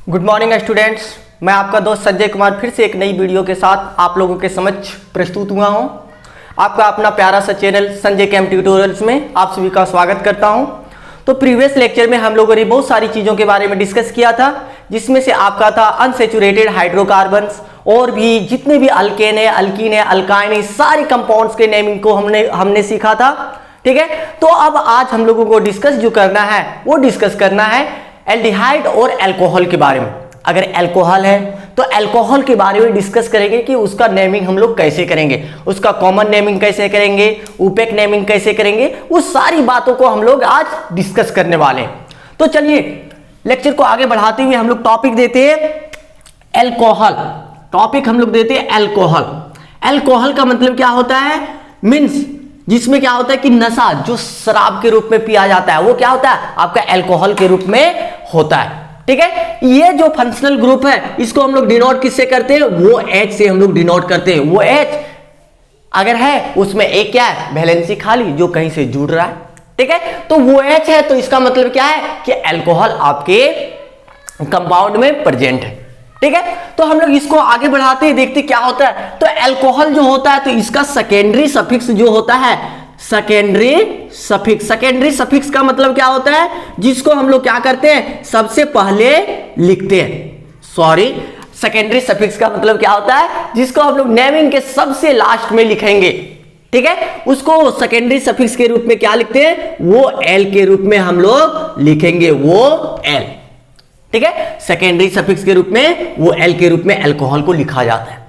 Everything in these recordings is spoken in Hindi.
Good morning students. मैं आपका दोस्त संजय कुमार फिर से एक नई वीडियो के साथ आप लोगों के समक्ष प्रस्तुत हुआ हूं। आपका अपना प्यारा सा चैनल संजय केम ट्यूटोरियल्स में आप सभी का स्वागत करता हूं। तो प्रीवियस लेक्चर में हम लोगों ने बहुत सारी चीज़ों के बारे में डिस्कस किया था, जिसमें से आपका था अनसेचुरेटेड हाइड्रोकार्बन्स और भी जितने भी अल्केन है, अल्कीन है, अल्काइन है, सारे कंपाउंड्स के नेमिंग को हमने सीखा था। ठीक है, तो अब आज हम लोगों को डिस्कस जो करना है वो डिस्कस करना है एल्डिहाइड और अल्कोहल के बारे में। अगर अल्कोहल है तो अल्कोहल के बारे में डिस्कस करेंगे कि उसका नेमिंग हम लोग कैसे करेंगे, उसका कॉमन नेमिंग कैसे करेंगे, ओपेक नेमिंग कैसे करेंगे, उस सारी बातों को हम लोग आज डिस्कस करने वाले हैं। तो चलिए लेक्चर को आगे बढ़ाते हुए हम लोग टॉपिक देते हैं अल्कोहल। टॉपिक हम लोग देते हैं अल्कोहल। अल्कोहल का मतलब क्या होता है? मीन्स जिसमें क्या होता है कि नशा जो शराब के रूप में पिया जाता है वो क्या होता है? आपका अल्कोहल के रूप में होता है। ठीक है, ये जो फंक्शनल ग्रुप है इसको हम लोग डिनोट किससे करते हैं? वो H से हम लोग डिनोट करते हैं। वो H अगर है उसमें एक क्या है? वैलेंसी खाली जो कहीं से जुड़ रहा है। ठीक है, तो वो H है तो इसका मतलब क्या है कि अल्कोहल आपके कंपाउंड में प्रेजेंट है। ठीक है, तो हम लोग इसको आगे बढ़ाते हैं, देखते क्या होता है। तो अल्कोहल जो होता है तो इसका सेकेंडरी सफिक्स जो होता है, सेकेंडरी सफिक्स का मतलब क्या होता है? जिसको हम लोग क्या करते हैं? सबसे पहले लिखते हैं। सेकेंडरी सफिक्स का मतलब क्या होता है? जिसको हम लोग नेमिंग के सबसे लास्ट में लिखेंगे। ठीक है, उसको सेकेंडरी सफिक्स के रूप में क्या लिखते हैं? वो एल के रूप में हम लोग लिखेंगे, वो एल। ठीक है, सेकेंडरी सफिक्स के रूप में वो एल के रूप में अल्कोहल को लिखा जाता है।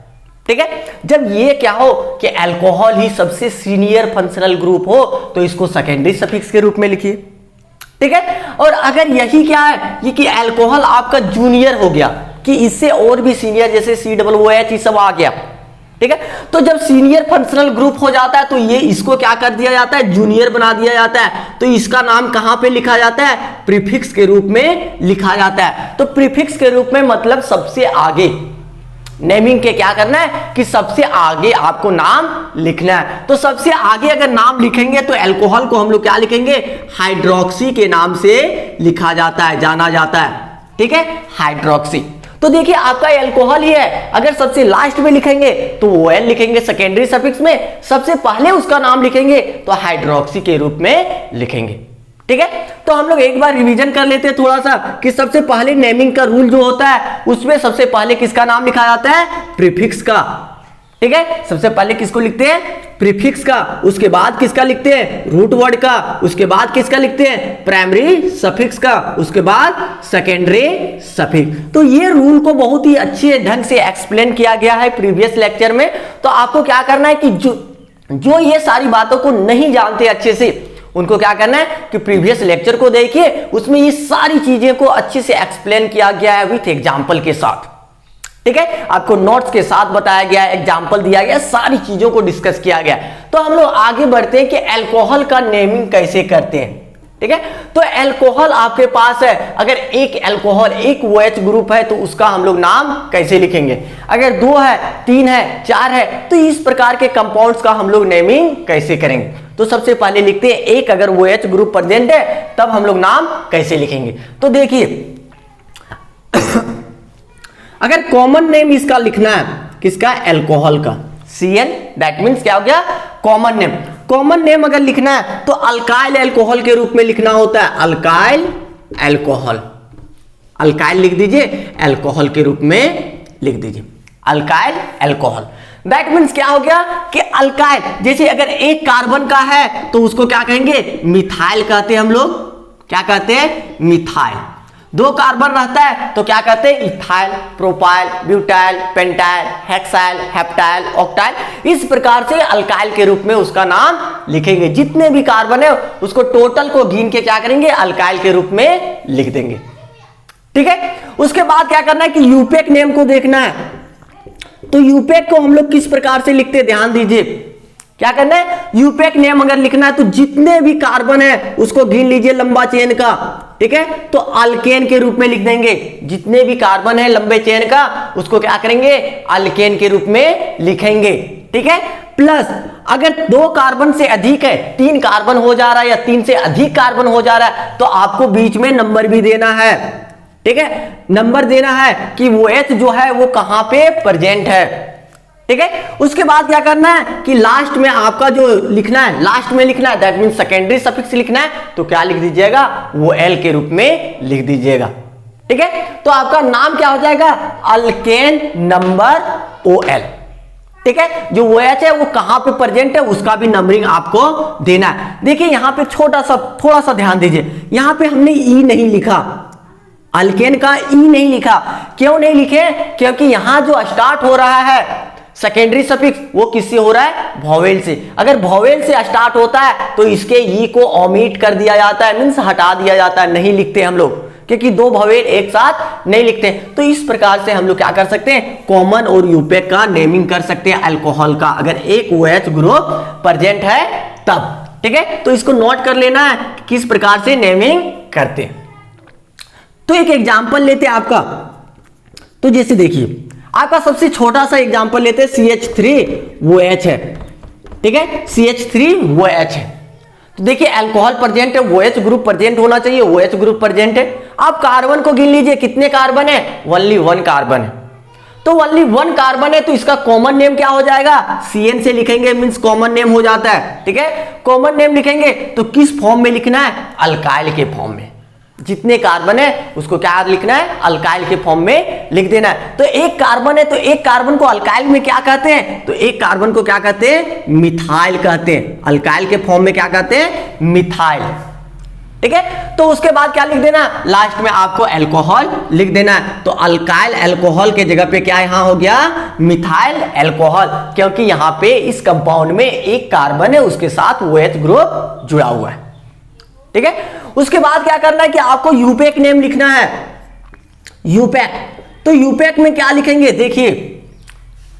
ठीक है, जब ये क्या हो कि अल्कोहल ही सबसे सीनियर फंक्शनल ग्रुप हो तो इसको सेकेंडरी सफिक्स के रूप में लिखिए। ठीक है, और अगर यही क्या है ये कि अल्कोहल आपका जूनियर हो गया कि इससे और भी सीनियर जैसे COOH ये सब आ गया। ठीक है, तो जब सीनियर फंक्शनल ग्रुप हो जाता है तो ये इसको क्या कर दिया जाता है? जूनियर बना दिया जाता है। तो इसका नाम कहां पे लिखा जाता है? प्रीफिक्स के रूप में लिखा जाता है। तो प्रीफिक्स के रूप में मतलब सबसे आगे नेमिंग के क्या करना है कि सबसे आगे आपको नाम लिखना है। तो सबसे आगे अगर नाम लिखेंगे तो अल्कोहल को हम लोग क्या लिखेंगे? हाइड्रोक्सी के नाम से लिखा जाता है, जाना जाता है। ठीक है, हाइड्रोक्सी। तो देखिए आपका अल्कोहल ही है, अगर सबसे लास्ट में लिखेंगे तो वो एल लिखेंगे सेकेंडरी सफिक्स में, सबसे पहले उसका नाम लिखेंगे तो हाइड्रोक्सी के रूप में लिखेंगे। ठीक है, तो हम लोग एक बार रिवीजन कर लेते हैं थोड़ा सा कि सबसे पहले नेमिंग का रूल जो होता है उसमें सबसे पहले किसका नाम लिखा जाता है? प्रीफिक्स का। ठीक है, सबसे पहले किसको लिखते हैं? प्रीफिक्स का। उसके बाद किसका लिखते हैं? रूट वर्ड का। उसके बाद किसका लिखते हैं? प्राइमरी सफिक्स का। उसके बाद सेकेंडरी सफिक्स। तो ये रूल को बहुत ही अच्छे ढंग से एक्सप्लेन किया गया है प्रीवियस लेक्चर में। तो आपको क्या करना है कि जो ये सारी बातों को नहीं जानते अच्छे से उनको क्या करना है कि प्रीवियस लेक्चर को देखिए, उसमें ये सारी चीजें को अच्छे से एक्सप्लेन किया गया है विथ एग्जाम्पल के साथ। ठीक है, आपको नोट्स के साथ बताया गया, एग्जाम्पल दिया गया, सारी चीजों को डिस्कस किया गया। तो हम लोग आगे बढ़ते हैं कि अल्कोहल का नेमिंग कैसे करते हैं। ठीक है, तो अल्कोहल आपके पास है, अगर एक अल्कोहल एक OH ग्रुप है तो उसका हम लोग नाम कैसे लिखेंगे? अगर 2 है, 3 है, 4 है तो इस प्रकार के कंपाउंड्स का हम लोग नेमिंग कैसे करेंगे? तो सबसे पहले लिखते हैं एक अगर OH ग्रुप प्रेजेंट है तब हम लोग नाम कैसे लिखेंगे। तो देखिए अगर कॉमन नेम इसका लिखना है किसका? अल्कोहल का, CN, दैट मीन्स क्या हो गया? Common name. कॉमन नेम अगर लिखना है तो अल्काइल अल्कोहल के रूप में लिखना होता है, अल्काइल अल्कोहल। अल्काइल लिख दीजिए, अल्कोहल के रूप में लिख दीजिए, अल्काइल अल्कोहल। दैट मीन्स क्या हो गया कि अल्काइल जैसे अगर एक कार्बन का है तो उसको क्या कहेंगे? मिथाइल कहते हैं हम लोग। क्या कहते हैं? मिथाइल। 2 कार्बन रहता है तो क्या कहते हैं? Ethyl, propyl, butyl, pentyl, hexyl, heptyl, octyl. इस प्रकार से अल्काइल के रूप में उसका नाम लिखेंगे। जितने भी कार्बन है उसको टोटल को गिन के क्या करेंगे? अल्काइल के रूप में लिख देंगे। ठीक है, उसके बाद क्या करना है कि यूपेक नेम को देखना है। तो यूपेक को हम लोग किस प्रकार से लिखते हैं? ध्यान दीजिए, क्या करना है? यूपेक नेम अगर लिखना है तो जितने भी कार्बन है उसको गिन लीजिए लंबा चेन का। ठीक है, तो अल्केन के रूप में लिख देंगे। जितने भी कार्बन है लंबे चेन का उसको क्या करेंगे? अल्केन के रूप में लिखेंगे। ठीक है, प्लस अगर 2 कार्बन से अधिक है, 3 कार्बन हो जा रहा है या 3 से अधिक कार्बन हो जा रहा है तो आपको बीच में नंबर भी देना है। ठीक है, नंबर देना है कि वो H जो है वो कहां पे प्रेजेंट है। ठीक है, उसके बाद क्या करना है कि लास्ट में आपका जो लिखना है, लास्ट में लिखना है, दैट मीन सेकेंडरी सफिक्स लिखना है, तो क्या लिख दीजिएगा, वो L के रूप में लिख दीजिएगा। ठीक है, तो आपका नाम क्या हो जाएगा, अल्केन नंबर OL। ठीक है, जो OH है वो कहां पे प्रेजेंट है उसका भी नंबरिंग आपको देना है। देखिए यहां पे थोड़ा सा ध्यान दीजिए, यहां पे हमने E नहीं लिखा, अल्केन का E नहीं लिखा। क्यों नहीं लिखे, क्योंकि यहां जो स्टार्ट हो रहा है सेकेंडरी सफिक्स वो किससे हो रहा है, वोवेल से। अगर वोवेल से स्टार्ट होता है तो इसके ई को ओमिट कर दिया जाता है, मीन्स हटा दिया जाता है, नहीं लिखते हम लोग, क्योंकि दो वोवेल एक साथ नहीं लिखते। तो इस प्रकार से हम लोग क्या कर सकते हैं, कॉमन और यूपेक का नेमिंग कर सकते हैं अल्कोहल का, अगर एक OH ग्रुप प्रेजेंट है तब। ठीक है, तो इसको नोट कर लेना है किस प्रकार से नेमिंग करते हैं। तो एक एग्जाम्पल लेते हैं आपका, तो जैसे देखिए आपका सबसे छोटा सा एग्जांपल लेते हैं, CH3 वो H है। ठीक है, CH3 वो H है। तो देखिए अल्कोहल प्रेजेंट है, वो OH ग्रुप प्रेजेंट होना चाहिए, वो OH ग्रुप प्रेजेंट है। आप कार्बन को गिन लीजिए, कितने कार्बन है, ओनली 1 कार्बन है। तो ओनली 1 कार्बन है तो इसका कॉमन नेम क्या हो जाएगा, CN से लिखेंगे, मींस कॉमन नेम हो जाता है। ठीक है, कॉमन नेम लिखेंगे तो किस फॉर्म में लिखना है, अल्काइल के फॉर्म में। जितने कार्बन है उसको क्या लिखना है, अल्काइल के फॉर्म में लिख देना है। तो एक कार्बन है तो एक कार्बन को अल्काइल में क्या कहते हैं, तो एक कार्बन को क्या कहते हैं, मिथाइल कहते हैं। अल्काइल के फॉर्म में क्या कहते हैं, मिथाइल। ठीक है, तो उसके बाद क्या लिख देना, लास्ट में आपको अल्कोहल लिख देना है। तो अल्काइल अल्कोहल के जगह पे क्या यहां हो गया, मिथाइल अल्कोहल, क्योंकि यहां पे इस कंपाउंड में एक कार्बन है उसके साथ OH ग्रुप जुड़ा हुआ है। ठीक है, उसके बाद क्या करना है कि आपको यूपेक नेम लिखना है, यूपेक। तो यूपेक में क्या लिखेंगे, देखिए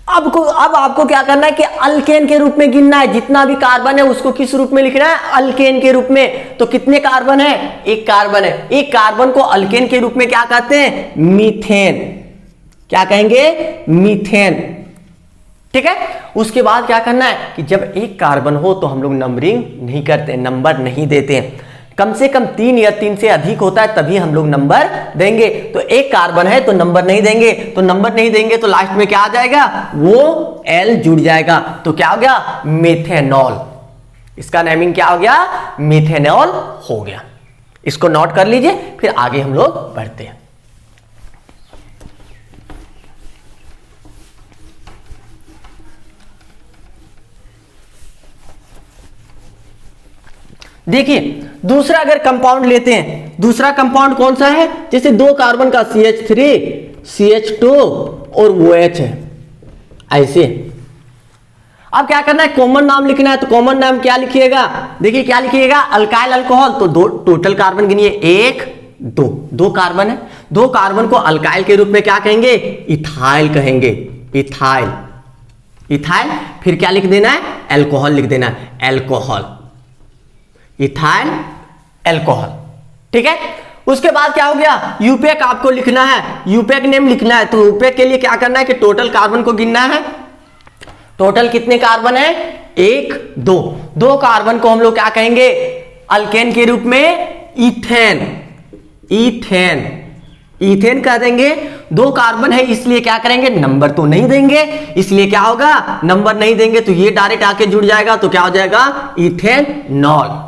अब आपको क्या करना है कि अल्केन के रूप में गिनना है, जितना भी कार्बन है उसको किस रूप में लिखना है, अल्केन के रूप में। तो कितने कार्बन है, एक कार्बन है, एक कार्बन को अल्केन के रूप में क्या कहते हैं, मीथेन। क्या कहेंगे, मीथेन। ठीक है, उसके बाद क्या करना है कि जब एक कार्बन हो तो हम लोग नंबरिंग नहीं करते, नंबर नहीं देते हैं। कम से कम 3 या 3 से अधिक होता है तभी हम लोग नंबर देंगे। तो एक कार्बन है तो नंबर नहीं देंगे, तो नंबर नहीं देंगे तो लास्ट में क्या आ जाएगा, वो L जुड़ जाएगा। तो क्या हो गया, मेथेनॉल। इसका नेमिंग क्या हो गया, मेथेनॉल हो गया। इसको नोट कर लीजिए, फिर आगे हम लोग बढ़ते हैं। देखिए दूसरा अगर कंपाउंड लेते हैं, दूसरा कंपाउंड कौन सा है, जैसे 2 कार्बन का CH3 CH2 और OH है, ऐसे। अब क्या करना है, कॉमन नाम लिखना है। तो कॉमन नाम क्या लिखिएगा, देखिए क्या लिखिएगा, अल्काइल अल्कोहल। तो 2 टोटल कार्बन गिनिए, 1 2 कार्बन है, 2 कार्बन को अल्काइल के रूप में क्या कहेंगे, इथाइल कहेंगे, इथाइल। इथाइल फिर क्या लिख देना है, अल्कोहल लिख देना है, अल्कोहल, इथाइल अल्कोहल। ठीक है, उसके बाद क्या हो गया, यूपेक आपको लिखना है, यूपेक नेम लिखना है। तो यूपेक के लिए क्या करना है कि टोटल कार्बन को गिनना है। टोटल कितने कार्बन है, 1 2 कार्बन को हम लोग क्या कहेंगे, अल्केन के रूप में इथेन, इथेन, इथेन कह देंगे। 2 कार्बन है इसलिए क्या करेंगे, नंबर तो नहीं देंगे, इसलिए क्या होगा, नंबर नहीं देंगे तो ये डायरेक्ट आके जुड़ जाएगा। तो क्या हो जाएगा, इथेनॉल,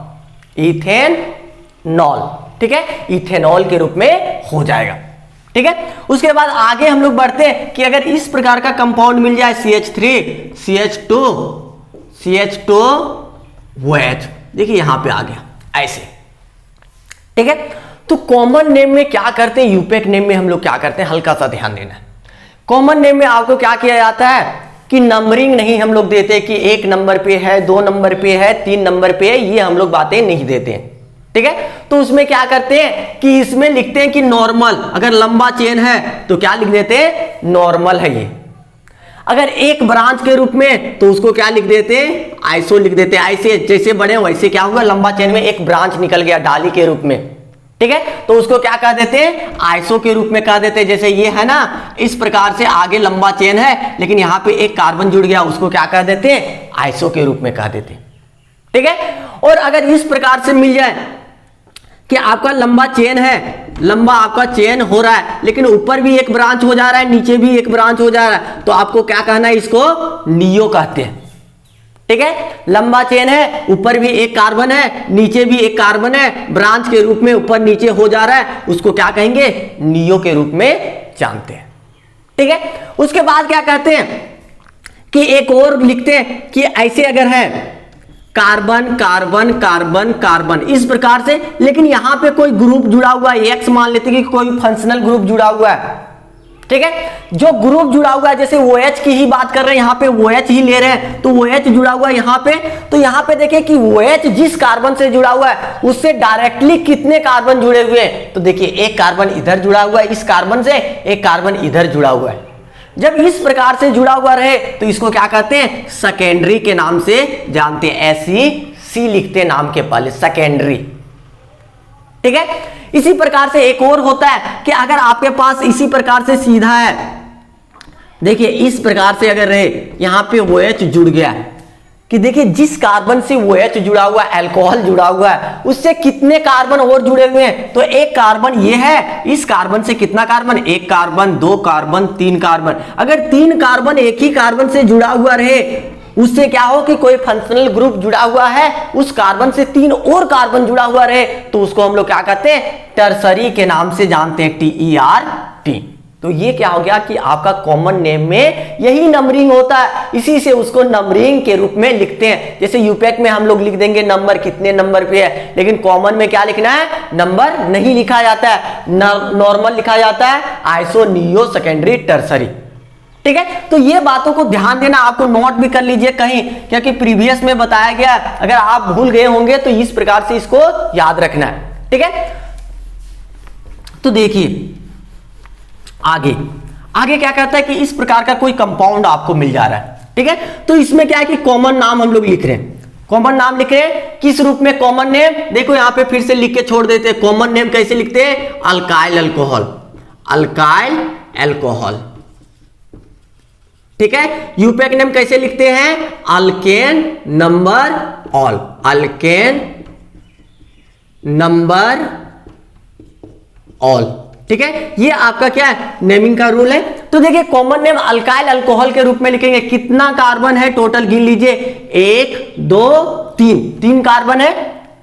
इथेनॉल। ठीक है, इथेनॉल के रूप में हो जाएगा। ठीक है, उसके बाद आगे हम लोग बढ़ते हैं कि अगर इस प्रकार का कंपाउंड मिल जाए, CH3 CH2 CH2 OH, देखिए यहां पे आ गया ऐसे। ठीक है, तो कॉमन नेम में क्या करते हैं, यूपेक नेम में हम लोग क्या करते हैं, हल्का सा ध्यान देना है। कॉमन नेम में आपको क्या किया जाता है कि नंबरिंग नहीं हम लोग देते कि 1 नंबर पे है, 2 नंबर पे है, 3 नंबर पे है, ये हम लोग बातें नहीं देते हैं। ठीक है, तो उसमें क्या करते हैं कि इसमें लिखते हैं कि नॉर्मल। अगर लंबा चेन है तो क्या लिख देते हैं, नॉर्मल है ये। अगर एक ब्रांच के रूप में तो उसको क्या लिख देते हैं, आइसो लिख देते हैं। ऐसे जैसे बड़े वैसे क्या होगा, लंबा चेन में एक ब्रांच निकल गया डाली के रूप में। ठीक है, तो उसको क्या कह देते हैं, आइसो के रूप में कह देते हैं। जैसे ये है ना, इस प्रकार से आगे लंबा चेन है लेकिन यहां पे एक कार्बन जुड़ गया, उसको क्या कह देते हैं, आइसो के रूप में कह देते हैं। ठीक है, और अगर इस प्रकार से मिल जाए कि आपका लंबा चेन है लंबा आपका चेन हो रहा है, लेकिन ऊपर भी एक ब्रांच हो जा रहा है, नीचे भी एक ब्रांच हो जा रहा है, तो आपको क्या कहना है, इसको नियो कहते हैं। ठीक है, लंबा चेन है, ऊपर भी एक कार्बन है, नीचे भी एक कार्बन है, ब्रांच के रूप में ऊपर नीचे हो जा रहा है, उसको क्या कहेंगे, नियो के रूप में जानते हैं। ठीक है, उसके बाद क्या कहते हैं कि एक और लिखते हैं कि ऐसे अगर है कार्बन कार्बन कार्बन कार्बन इस प्रकार से, लेकिन यहां पे कोई ग्रुप जुड़ा हुआ है, एक्स मान लेते हैं कि कोई फंक्शनल ग्रुप जुड़ा हुआ है। ठीक है, जो ग्रुप जुड़ा हुआ है, जैसे OH की ही बात कर रहे हैं, यहां पे OH ही ले रहे हैं, तो OH जुड़ा हुआ है यहां पे, तो यहां पे देखिए कि OH जिस कार्बन से जुड़ा हुआ है उससे डायरेक्टली कितने कार्बन जुड़े हुए हैं, तो देखिए एक कार्बन इधर जुड़ा हुआ है इस कार्बन से, एक कार्बन इधर जुड़ा हुआ है। जब इस प्रकार से जुड़ा हुआ रहे तो इसको क्या कहते हैं, सेकेंडरी के नाम से जानते हैं, SEC लिखते हैं नाम के पहले, सेकेंडरी। ठीक है, इसी प्रकार से एक और होता है कि अगर आपके पास इसी प्रकार से सीधा है, देखिए इस प्रकार से अगर रहे, यहां पे OH जुड़ गया कि देखिए जिस कार्बन से OH जुड़ा हुआ है, अल्कोहल जुड़ा हुआ है, उससे कितने कार्बन और जुड़े हुए हैं, तो एक कार्बन ये है, इस कार्बन से कितना कार्बन, एक कार्बन, दो कार्बन, तीन कार्बन। अगर तीन कार्बन एक ही कार्बन से जुड़ा हुआ रहे, उससे क्या हो कि कोई फंक्शनल ग्रुप जुड़ा हुआ है, उस कार्बन से तीन और कार्बन जुड़ा हुआ रहे, तो उसको हम लोग क्या कहते हैं, टर्सरी के नाम से जानते हैं, TERT। तो ये क्या हो गया कि आपका कॉमन नेम में यही नंबरिंग होता है, इसी से उसको नंबरिंग के रूप में लिखते हैं। जैसे यूपैक में हम लोग लिख देंगे नंबर कितने नंबर पे है, लेकिन कॉमन में क्या लिखना है, नंबर नहीं लिखा जाता है, नॉर्मल लिखा जाता है, आइसो, नियो, सेकेंडरी, टर्सरी। ठीक है, तो ये बातों को ध्यान देना, आपको नोट भी कर लीजिए कहीं, क्योंकि प्रीवियस में बताया गया, अगर आप भूल गए होंगे तो इस प्रकार से इसको याद रखना है। ठीक है, तो देखिए आगे आगे क्या कहता है कि इस प्रकार का कोई कंपाउंड आपको मिल जा रहा है। ठीक है, तो इसमें क्या है कि कॉमन नाम हम लोग लिख रहे हैं, कॉमन नाम लिख रहे हैं, किस रूप में, कॉमन नेम। देखो यहां पे फिर से लिख के छोड़ देते हैं, कॉमन नेम कैसे लिखते हैं, अल्काइल अल्कोहल, अल्काइल अल्कोहल। ठीक है, यूपैक नेम कैसे लिखते हैं, alkane number all, alkane number all. ठीक है, ये आपका क्या है, नेमिंग का रूल है। तो देखिए कॉमन नेम अल्काइल अल्कोहल के रूप में लिखेंगे, कितना कार्बन है टोटल गिन लीजिए, एक, दो, तीन, तीन कार्बन है।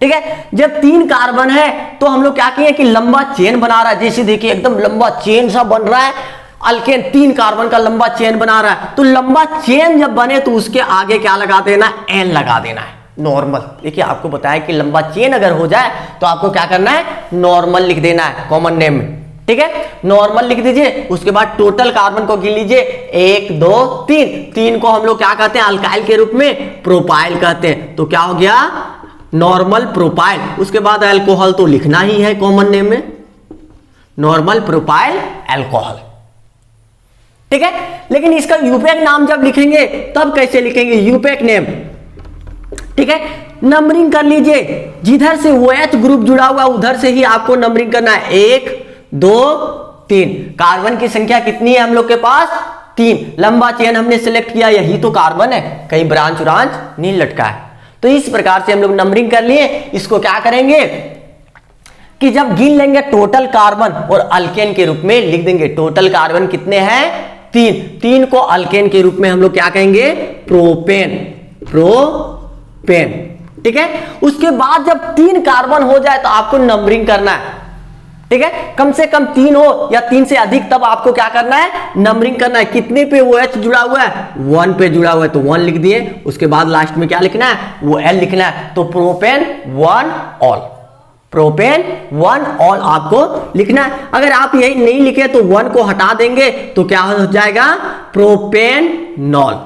ठीक है, जब तीन कार्बन है तो हम लोग क्या कहेंगे कि लंबा चेन बना रहा है, जैसे देखिए एकदम लंबा चेन सा बन रहा है, अल्केन तीन कार्बन का लंबा चेन बना रहा है, तो लंबा चेन जब बने तो उसके आगे क्या लगा देना, एन लगा देना है, नॉर्मल। देखिए आपको बताया कि लंबा चेन अगर हो जाए तो आपको क्या करना है, नॉर्मल लिख देना है कॉमन नेम में। ठीक है, नॉर्मल लिख दीजिए, उसके बाद टोटल कार्बन को गिन लीजिए, एक, दो, तीन, तीन को हम लोग क्या कहते हैं, अल्काइल के रूप में प्रोपाइल कहते हैं, तो क्या हो गया, नॉर्मल प्रोपाइल। उसके बाद अल्कोहल तो लिखना ही है कॉमन नेम में, नॉर्मल प्रोपाइल अल्कोहल। ठीक है, लेकिन इसका यूपैक नाम जब लिखेंगे तब कैसे लिखेंगे, यूपैक नेम। ठीक है, नंबरिंग कर लीजिए, जिधर से OH ग्रुप जुड़ा हुआ उधर से ही आपको नंबरिंग करना है, एक, दो, तीन। कार्बन की संख्या कितनी है हम लोग के पास, तीन। लंबा चेन हमने सिलेक्ट किया, यही तो कार्बन है, कहीं ब्रांच व्रांच नहीं लटका है। तो इस प्रकार से हम लोग नंबरिंग कर लिए। इसको क्या करेंगे कि जब गिन लेंगे टोटल कार्बन और अल्केन के रूप में लिख देंगे, टोटल कार्बन कितने हैं, तीन, तीन को अल्केन के रूप में हम लोग क्या कहेंगे, प्रोपेन, प्रोपेन। ठीक है, उसके बाद जब तीन कार्बन हो जाए तो आपको नंबरिंग करना है। ठीक है, कम से कम तीन हो या तीन से अधिक, तब आपको क्या करना है, नंबरिंग करना है। कितने पे OH जुड़ा हुआ है, 1 पे जुड़ा हुआ है तो 1 लिख दिए, उसके बाद लास्ट में क्या लिखना है, वो L लिखना है, तो प्रोपेन 1 ऑल, प्रोपेन 1 ऑल आपको लिखना है। अगर आप यही नहीं लिखे तो 1 को हटा देंगे तो क्या हो जाएगा, प्रोपेनॉल।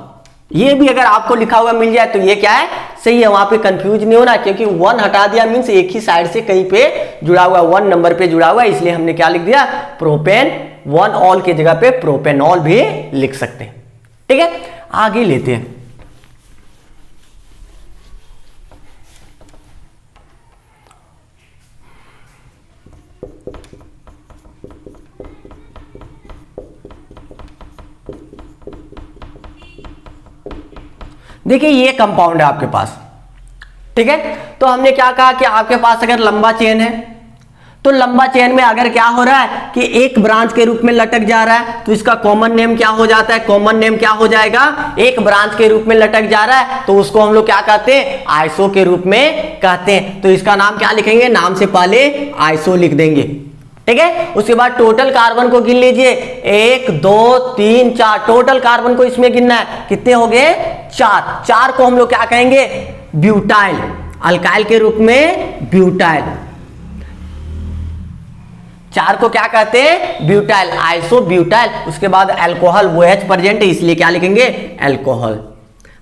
ये भी अगर आपको लिखा हुआ मिल जाए तो ये क्या है, सही है, वहां पे कंफ्यूज नहीं होना, क्योंकि 1 हटा दिया मींस एक ही साइड से कहीं पे जुड़ा हुआ, 1 नंबर पे जुड़ा हुआ, इसलिए हमने क्या लिख दिया, प्रोपेन 1 ऑल के जगह पे प्रोपेनॉल भी लिख सकते हैं। ठीक है, आगे लेते हैं। देखिए ये कंपाउंड है आपके पास। ठीक है, तो हमने क्या कहा कि आपके पास अगर लंबा चेन है तो लंबा चेन में अगर क्या हो रहा है कि एक ब्रांच के रूप में लटक जा रहा है तो इसका कॉमन नेम क्या हो जाता है, कॉमन नेम क्या हो जाएगा, एक ब्रांच के रूप में लटक जा रहा है तो उसको हम लोग क्या कहते हैं, आइसो के रूप में कहते हैं। तो इसका नाम क्या लिखेंगे, नाम से पहले आइसो लिख देंगे, ठीक है। उसके बाद टोटल कार्बन को गिन लीजिए, 1 2 3 4, टोटल कार्बन को इसमें गिनना है, कितने हो गए, 4। 4 को हम लोग क्या कहेंगे, ब्यूटाइल, अल्काइल के रूप में ब्यूटाइल। 4 को क्या कहते हैं, ब्यूटाइल, आइसो ब्यूटाइल। उसके बाद अल्कोहल, वो OH प्रेजेंट है इसलिए क्या लिखेंगे, अल्कोहल,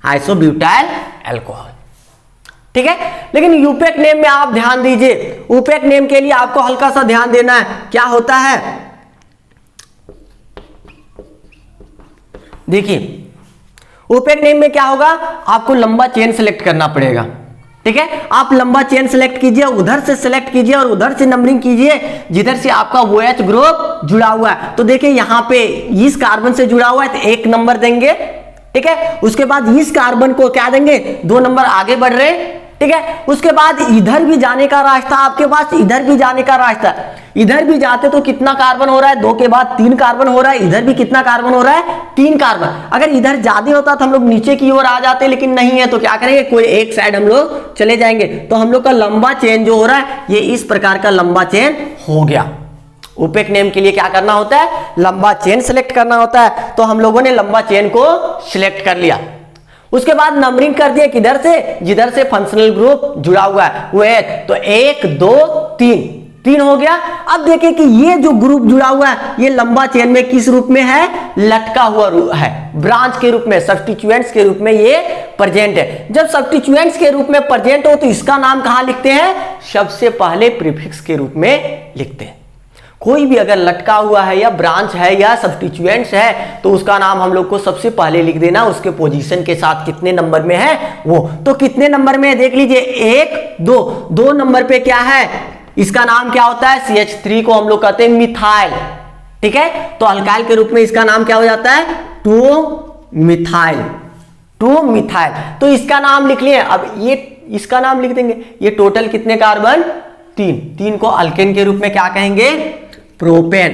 आइसो ब्यूटाइल अल्कोहल, ठीक है। लेकिन यूपेक नेम में आप ध्यान दीजिए, यूपेक नेम के लिए आपको हल्का सा ध्यान देना है। क्या होता है, देखिए यूपेक नेम में क्या होगा, आपको लंबा चेन सेलेक्ट करना पड़ेगा, ठीक है। आप लंबा चेन सेलेक्ट कीजिए, उधर से सेलेक्ट कीजिए और उधर से नंबरिंग कीजिए जिधर से आपका OH ग्रुप जुड़ा हुआ है। तो देखिए यहां पे इस कार्बन से जुड़ा हुआ है तो 1 नंबर देंगे, ठीक है। उसके बाद इस कार्बन को क्या देंगे, 2 नंबर आगे बढ़ रहे, ठीक है। उसके बाद इधर भी जाने का रास्ता आपके पास, इधर भी जाने का रास्ता, इधर भी जाते तो कितना कार्बन हो रहा है, 2 के बाद 3 कार्बन हो रहा है, इधर भी कितना कार्बन हो रहा है, 3 कार्बन। अगर इधर ज्यादा होता तो हम लोग नीचे की ओर आ जाते, लेकिन नहीं है तो क्या करेंगे, कोई एक साइड हम लोग चले जाएंगे। तो हम लोग का लंबा चेन जो हो रहा है ये इस प्रकार का लंबा चेन हो गया। यूपेक नेम के लिए क्या करना होता है, लंबा चेन सेलेक्ट करना होता है। तो हम लोगों ने लंबा चेन को सिलेक्ट कर लिया। उसके बाद नंबरिंग कर दिया किधर से, जिधर से फंक्शनल ग्रुप जुड़ा हुआ है वो है, तो 1 2 3 हो गया। अब देखिए कि ये जो ग्रुप जुड़ा हुआ है ये लंबा चेन में किस रूप में है, लटका हुआ है, ब्रांच के रूप में, सब्स्टिट्यूएंट्स के रूप में ये प्रेजेंट है। जब सब्स्टिट्यूएंट्स के रूप में प्रेजेंट हो तो इसका नाम कहां लिखते हैं, सबसे पहले प्रीफिक्स के रूप में लिखते हैं। कोई भी अगर लटका हुआ है या ब्रांच है या सब्स्टिट्यूएंट्स है तो उसका नाम हम लोग को सबसे पहले लिख देना, उसके पोजीशन के साथ कितने नंबर में है वो। तो कितने नंबर में देख लीजिए, 1 2 नंबर पे क्या है, इसका नाम क्या होता है, CH3 को हम लोग कहते हैं मिथाइल, ठीक है। तो अल्काइल के रूप में इसका नाम क्या हो जाता है, 2 मिथाइल, 2 मिथाइल। तो इसका नाम लिख लिए। अब ये इसका नाम लिख देंगे, ये टोटल कितने कार्बन, 3 को अल्केन के रूप में क्या कहेंगे, प्रोपेन,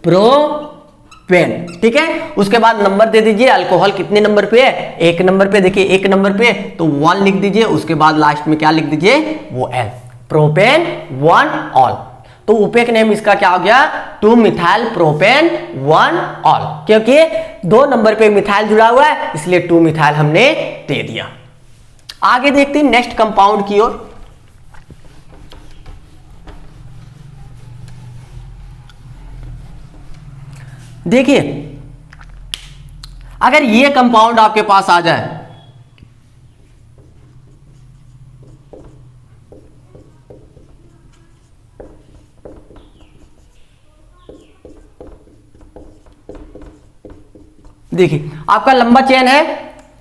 प्रोपेन, ठीक है। उसके बाद नंबर दे दीजिए, अल्कोहल कितने नंबर पे है, 1 नंबर पे, देखिए 1 नंबर पे तो 1 लिख दीजिए। उसके बाद लास्ट में क्या लिख दीजिए, वो L, प्रोपेन 1 ऑल। तो यूपेक नेम इसका क्या हो गया, 2 मिथाइल प्रोपेन 1 ऑल, क्योंकि 2 नंबर पे मिथाइल जुड़ा हुआ है इसलिए 2 मिथाइल हमने दे दिया। आगे देखते हैं नेक्स्ट कंपाउंड की ओर। देखिए अगर ये कंपाउंड आपके पास आ जाए, देखिए आपका लंबा चेन है,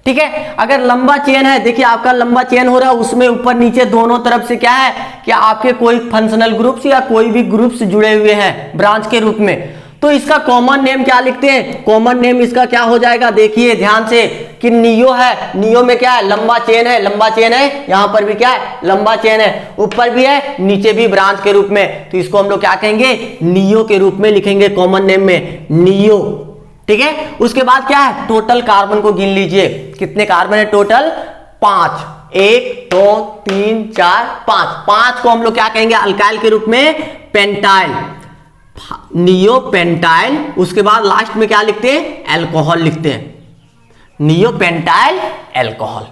ठीक है। अगर लंबा चेन है, देखिए आपका लंबा चेन हो रहा है, उसमें ऊपर नीचे दोनों तरफ से क्या है कि आपके कोई फंक्शनल ग्रुप्स या कोई भी ग्रुप्स जुड़े हुए हैं ब्रांच के रूप में। तो इसका कॉमन नेम क्या लिखते हैं, कॉमन नेम इसका क्या हो जाएगा, देखिए ध्यान से कि नियो है, नियो में क्या है, लंबा चेन है, लंबा चेन है, यहां पर भी क्या है, लंबा चेन है, ऊपर भी है नीचे भी ब्रांच के रूप में। तो इसको हम लोग क्या कहेंगे, नियो के रूप में लिखेंगे कॉमन नेम में, नियो, ठीक है। उसके बाद क्या है, टोटल कार्बन को गिन लीजिए, कितने कार्बन है टोटल, 5, 1 2 3 4 5 को हम लोग क्या कहेंगे, अल्काइल के रूप में पेंटाइल, नियो पेंटाइल। उसके बाद लास्ट में क्या लिखते हैं, अल्कोहल लिखते हैं, नियो पेंटाइल अल्कोहल,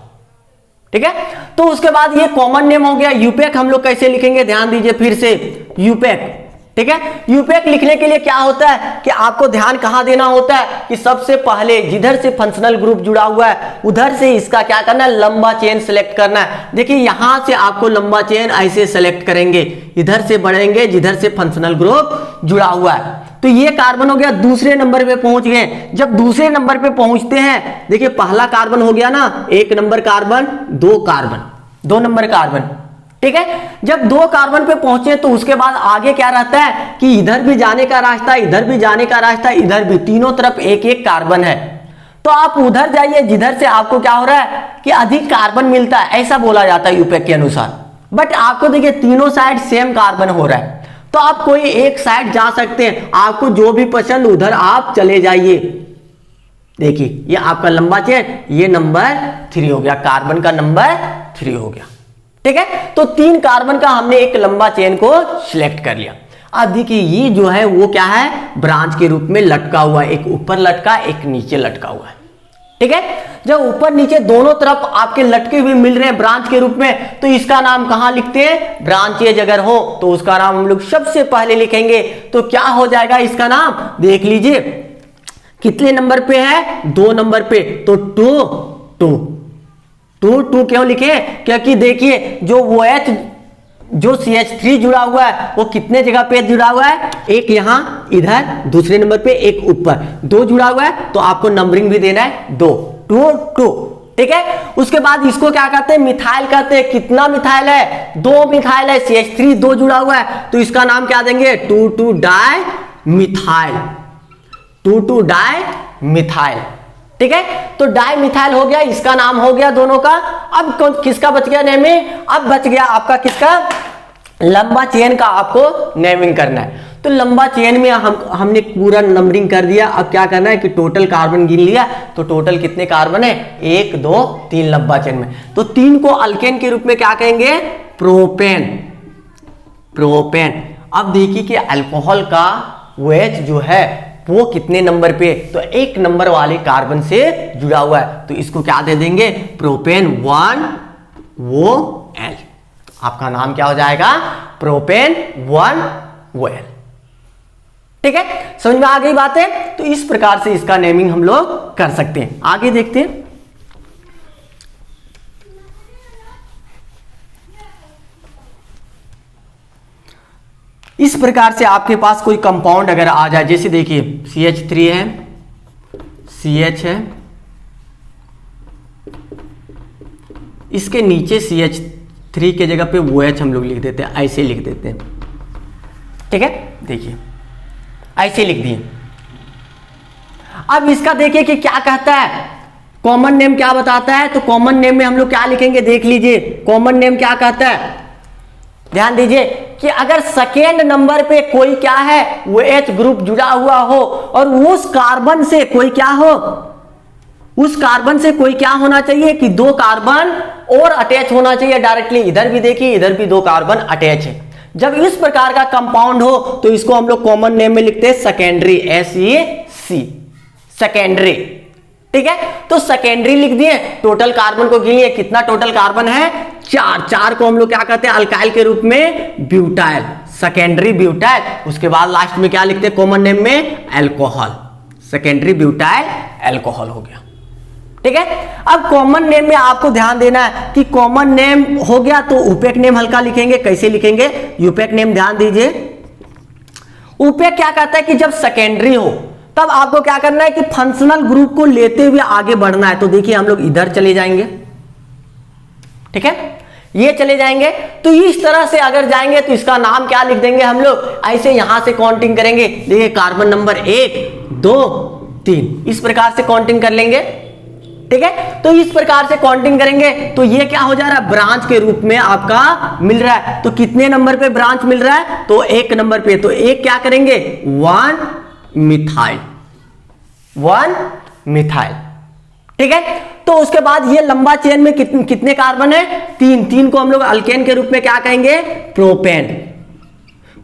ठीक है। तो उसके बाद ये कॉमन नेम हो गया। यूपेक हम लोग कैसे लिखेंगे, ध्यान दीजिए फिर से, यूपेक, ठीक है। यूपेक लिखने के लिए क्या होता है कि आपको ध्यान कहां देना होता है कि सबसे पहले जिधर से फंक्शनल ग्रुप जुड़ा हुआ है उधर से इसका क्या करना है, लंबा चेन सेलेक्ट करना है। देखिए यहां से आपको लंबा चेन ऐसे सेलेक्ट करेंगे, इधर से बढ़ेंगे जिधर से फंक्शनल ग्रुप जुड़ा हुआ है। तो ये कार्बन हो गया, दूसरे नंबर पे पहुंच गए। जब दूसरे नंबर पे पहुंचते हैं, देखिए पहला कार्बन हो गया ना, 1 number carbon, 2 carbon, 2 number carbon, ठीक है। जब 2 कार्बन पे पहुंचे तो उसके बाद आगे क्या रहता है कि इधर भी जाने का रास्ता, इधर भी जाने का रास्ता, इधर भी, तीनों तरफ 1 कार्बन है। तो आप उधर जाइए जिधर से आपको क्या हो रहा है कि अधिक कार्बन मिलता है, ऐसा बोला जाता है यूपेक के अनुसार, बट आपको देखिए तीनों साइड सेम कार्बन हो रहा है, तो आप कोई एक साइड जा सकते हैं, आपको जो भी पसंद उधर आप चले जाइए। देखिए ये आपका लंबा चेन, ये नंबर 3 हो गया, कार्बन का नंबर 3 हो गया। ठीक है, तो 3 कार्बन का हमने एक लंबा चेन को सिलेक्ट कर लिया। अब देखिए ये जो है वो क्या है, ब्रांच के रूप में लटका हुआ है, एक ऊपर लटका एक नीचे लटका हुआ है। ठीक है, जब ऊपर नीचे दोनों तरफ आपके लटके हुए मिल रहे हैं ब्रांच के रूप में, तो इसका नाम कहां लिखते हैं, ब्रांचेज अगर हो तो उसका नाम हम लोग सबसे पहले लिखेंगे। तो क्या हो जाएगा इसका नाम, देख लीजिए कितने नंबर पे है, 2 नंबर पे, तो 2 क्यों लिखे, क्योंकि देखिए जो वो OH जो CH3 जुड़ा हुआ है वो कितने जगह पे जुड़ा हुआ है, एक यहां इधर दूसरे नंबर पे, एक ऊपर, 2 जुड़ा हुआ है, तो आपको नंबरिंग भी देना है 2 2। ठीक है, उसके बाद इसको क्या कहते हैं, मिथाइल कहते हैं। कितना मिथाइल है, 2 मिथाइल है, CH3 2 जुड़ा हुआ है, तो इसका नाम क्या देंगे, 2 डाई मिथाइल, 2 डाई मिथाइल। ठीक है, तो डाई मिथाइल हो गया, इसका नाम हो गया दोनों का। अब किसका बच गया नेमिंग, अब बच गया आपका किसका, लंबा चेन का आपको नेमिंग करना है। तो लंबा चेन में हमने पूरा नंबरिंग कर दिया। अब क्या करना है कि टोटल कार्बन गिन लिया, तो टोटल कितने कार्बन है, 1 2 3 लंबा चेन में। तो 3 को अल्केन के रूप में क्या कहेंगे, प्रोपेन। अब देखिए कि अल्कोहल का OH जो है वो कितने नंबर पे, तो 1 नंबर वाले कार्बन से जुड़ा हुआ है, तो इसको क्या दे देंगे, प्रोपेन 1OL। आपका नाम क्या हो जाएगा, प्रोपेन 1OL। ठीक है, समझ में आ गई बात है। तो इस प्रकार से इसका नेमिंग हम लोग कर सकते हैं। आगे देखते हैं, इस प्रकार से आपके पास कोई कंपाउंड अगर आ जाए, जैसे देखिए CH3 है, CH है, इसके नीचे CH3 के जगह पे OH हम लोग लिख देते हैं, ऐसे लिख देते हैं। ठीक है, देखिए ऐसे लिख दिए। अब इसका देखिए कि क्या कहता है, कॉमन नेम क्या बताता है, तो कॉमन नेम में हम लोग क्या लिखेंगे, देख लीजिए कॉमन नेम क्या कहता है, ध्यान दीजिए कि अगर सेकेंड नंबर पे कोई क्या है, वो OH ग्रुप जुड़ा हुआ हो और उस कार्बन से कोई क्या हो, उस कार्बन से कोई क्या होना चाहिए कि 2 कार्बन और अटैच होना चाहिए डायरेक्टली। इधर भी देखिए, इधर भी 2 कार्बन अटैच है। जब इस प्रकार का कंपाउंड हो तो इसको हम लोग कॉमन नेम में लिखते हैं सेकेंडरी, SEC, सेकेंडरी। ठीक है, तो सेकेंडरी लिख दिए। टोटल कार्बन को गिनिए, कितना टोटल कार्बन है, 4 को हम लोग क्या कहते हैं, अल्काइल के रूप में ब्यूटाइल, सेकेंडरी ब्यूटाइल। उसके बाद लास्ट में क्या लिखते हैं कॉमन नेम में, अल्कोहल, सेकेंडरी ब्यूटाइल अल्कोहल हो गया। ठीक है, अब कॉमन नेम में आपको ध्यान देना है कि कॉमन नेम हो गया तो यूपेक नेम हल्का लिखेंगे। कैसे लिखेंगे, यूपेक नेम ध्यान दीजिए। यूपेक क्या कहता है कि जब सेकेंडरी हो तब आपको क्या करना है कि फंक्शनल ग्रुप को लेते हुए आगे बढ़ना है। तो देखिए हम लोग इधर चले जाएंगे, ठीक है, ये चले जाएंगे। तो इस तरह से अगर जाएंगे तो इसका नाम क्या लिख देंगे हम लोग, ऐसे यहां से काउंटिंग करेंगे। देखिए कार्बन नंबर 1 2 3, इस प्रकार से काउंटिंग कर लेंगे। ठीक है, तो इस प्रकार से काउंटिंग करेंगे तो ये क्या हो जा रहा है, ब्रांच के रूप में आपका मिल रहा है। तो कितने नंबर पे ब्रांच मिल रहा है, तो 1 नंबर पे। तो एक क्या करेंगे, 1 मिथाइल, 1 मिथाइल। ठीक है, तो उसके बाद ये लंबा चेन में कितने कार्बन है, 3 को हम लोग अल्केन के रूप में क्या कहेंगे, प्रोपेन।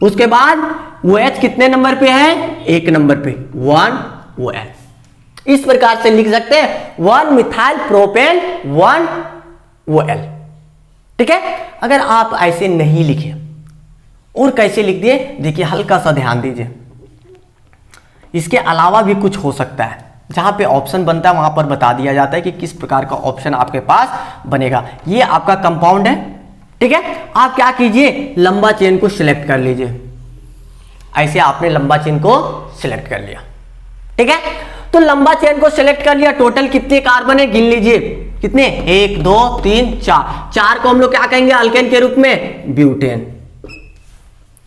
उसके बाद OH कितने नंबर पे है, 1 नंबर पे, 1OL। इस प्रकार से लिख सकते हैं 1 मिथाइल प्रोपेन 1OL। ठीक है, अगर आप ऐसे नहीं लिखे और कैसे लिख दिए, देखिए हल्का सा ध्यान दीजिए, इसके अलावा भी कुछ हो सकता है। जहां पे ऑप्शन बनता है वहां पर बता दिया जाता है कि किस प्रकार का ऑप्शन आपके पास बनेगा। ये आपका कंपाउंड है, ठीक है, आप क्या कीजिए, लंबा चेन को सिलेक्ट कर लीजिए। ऐसे आपने लंबा चेन को सिलेक्ट कर लिया। ठीक है, तो लंबा चेन को सिलेक्ट कर लिया। टोटल कितने कार्बन है गिन लीजिए, कितने, 1 2 3 4 को हम लोग क्या कहेंगे अल्केन के रूप में, ब्यूटेन।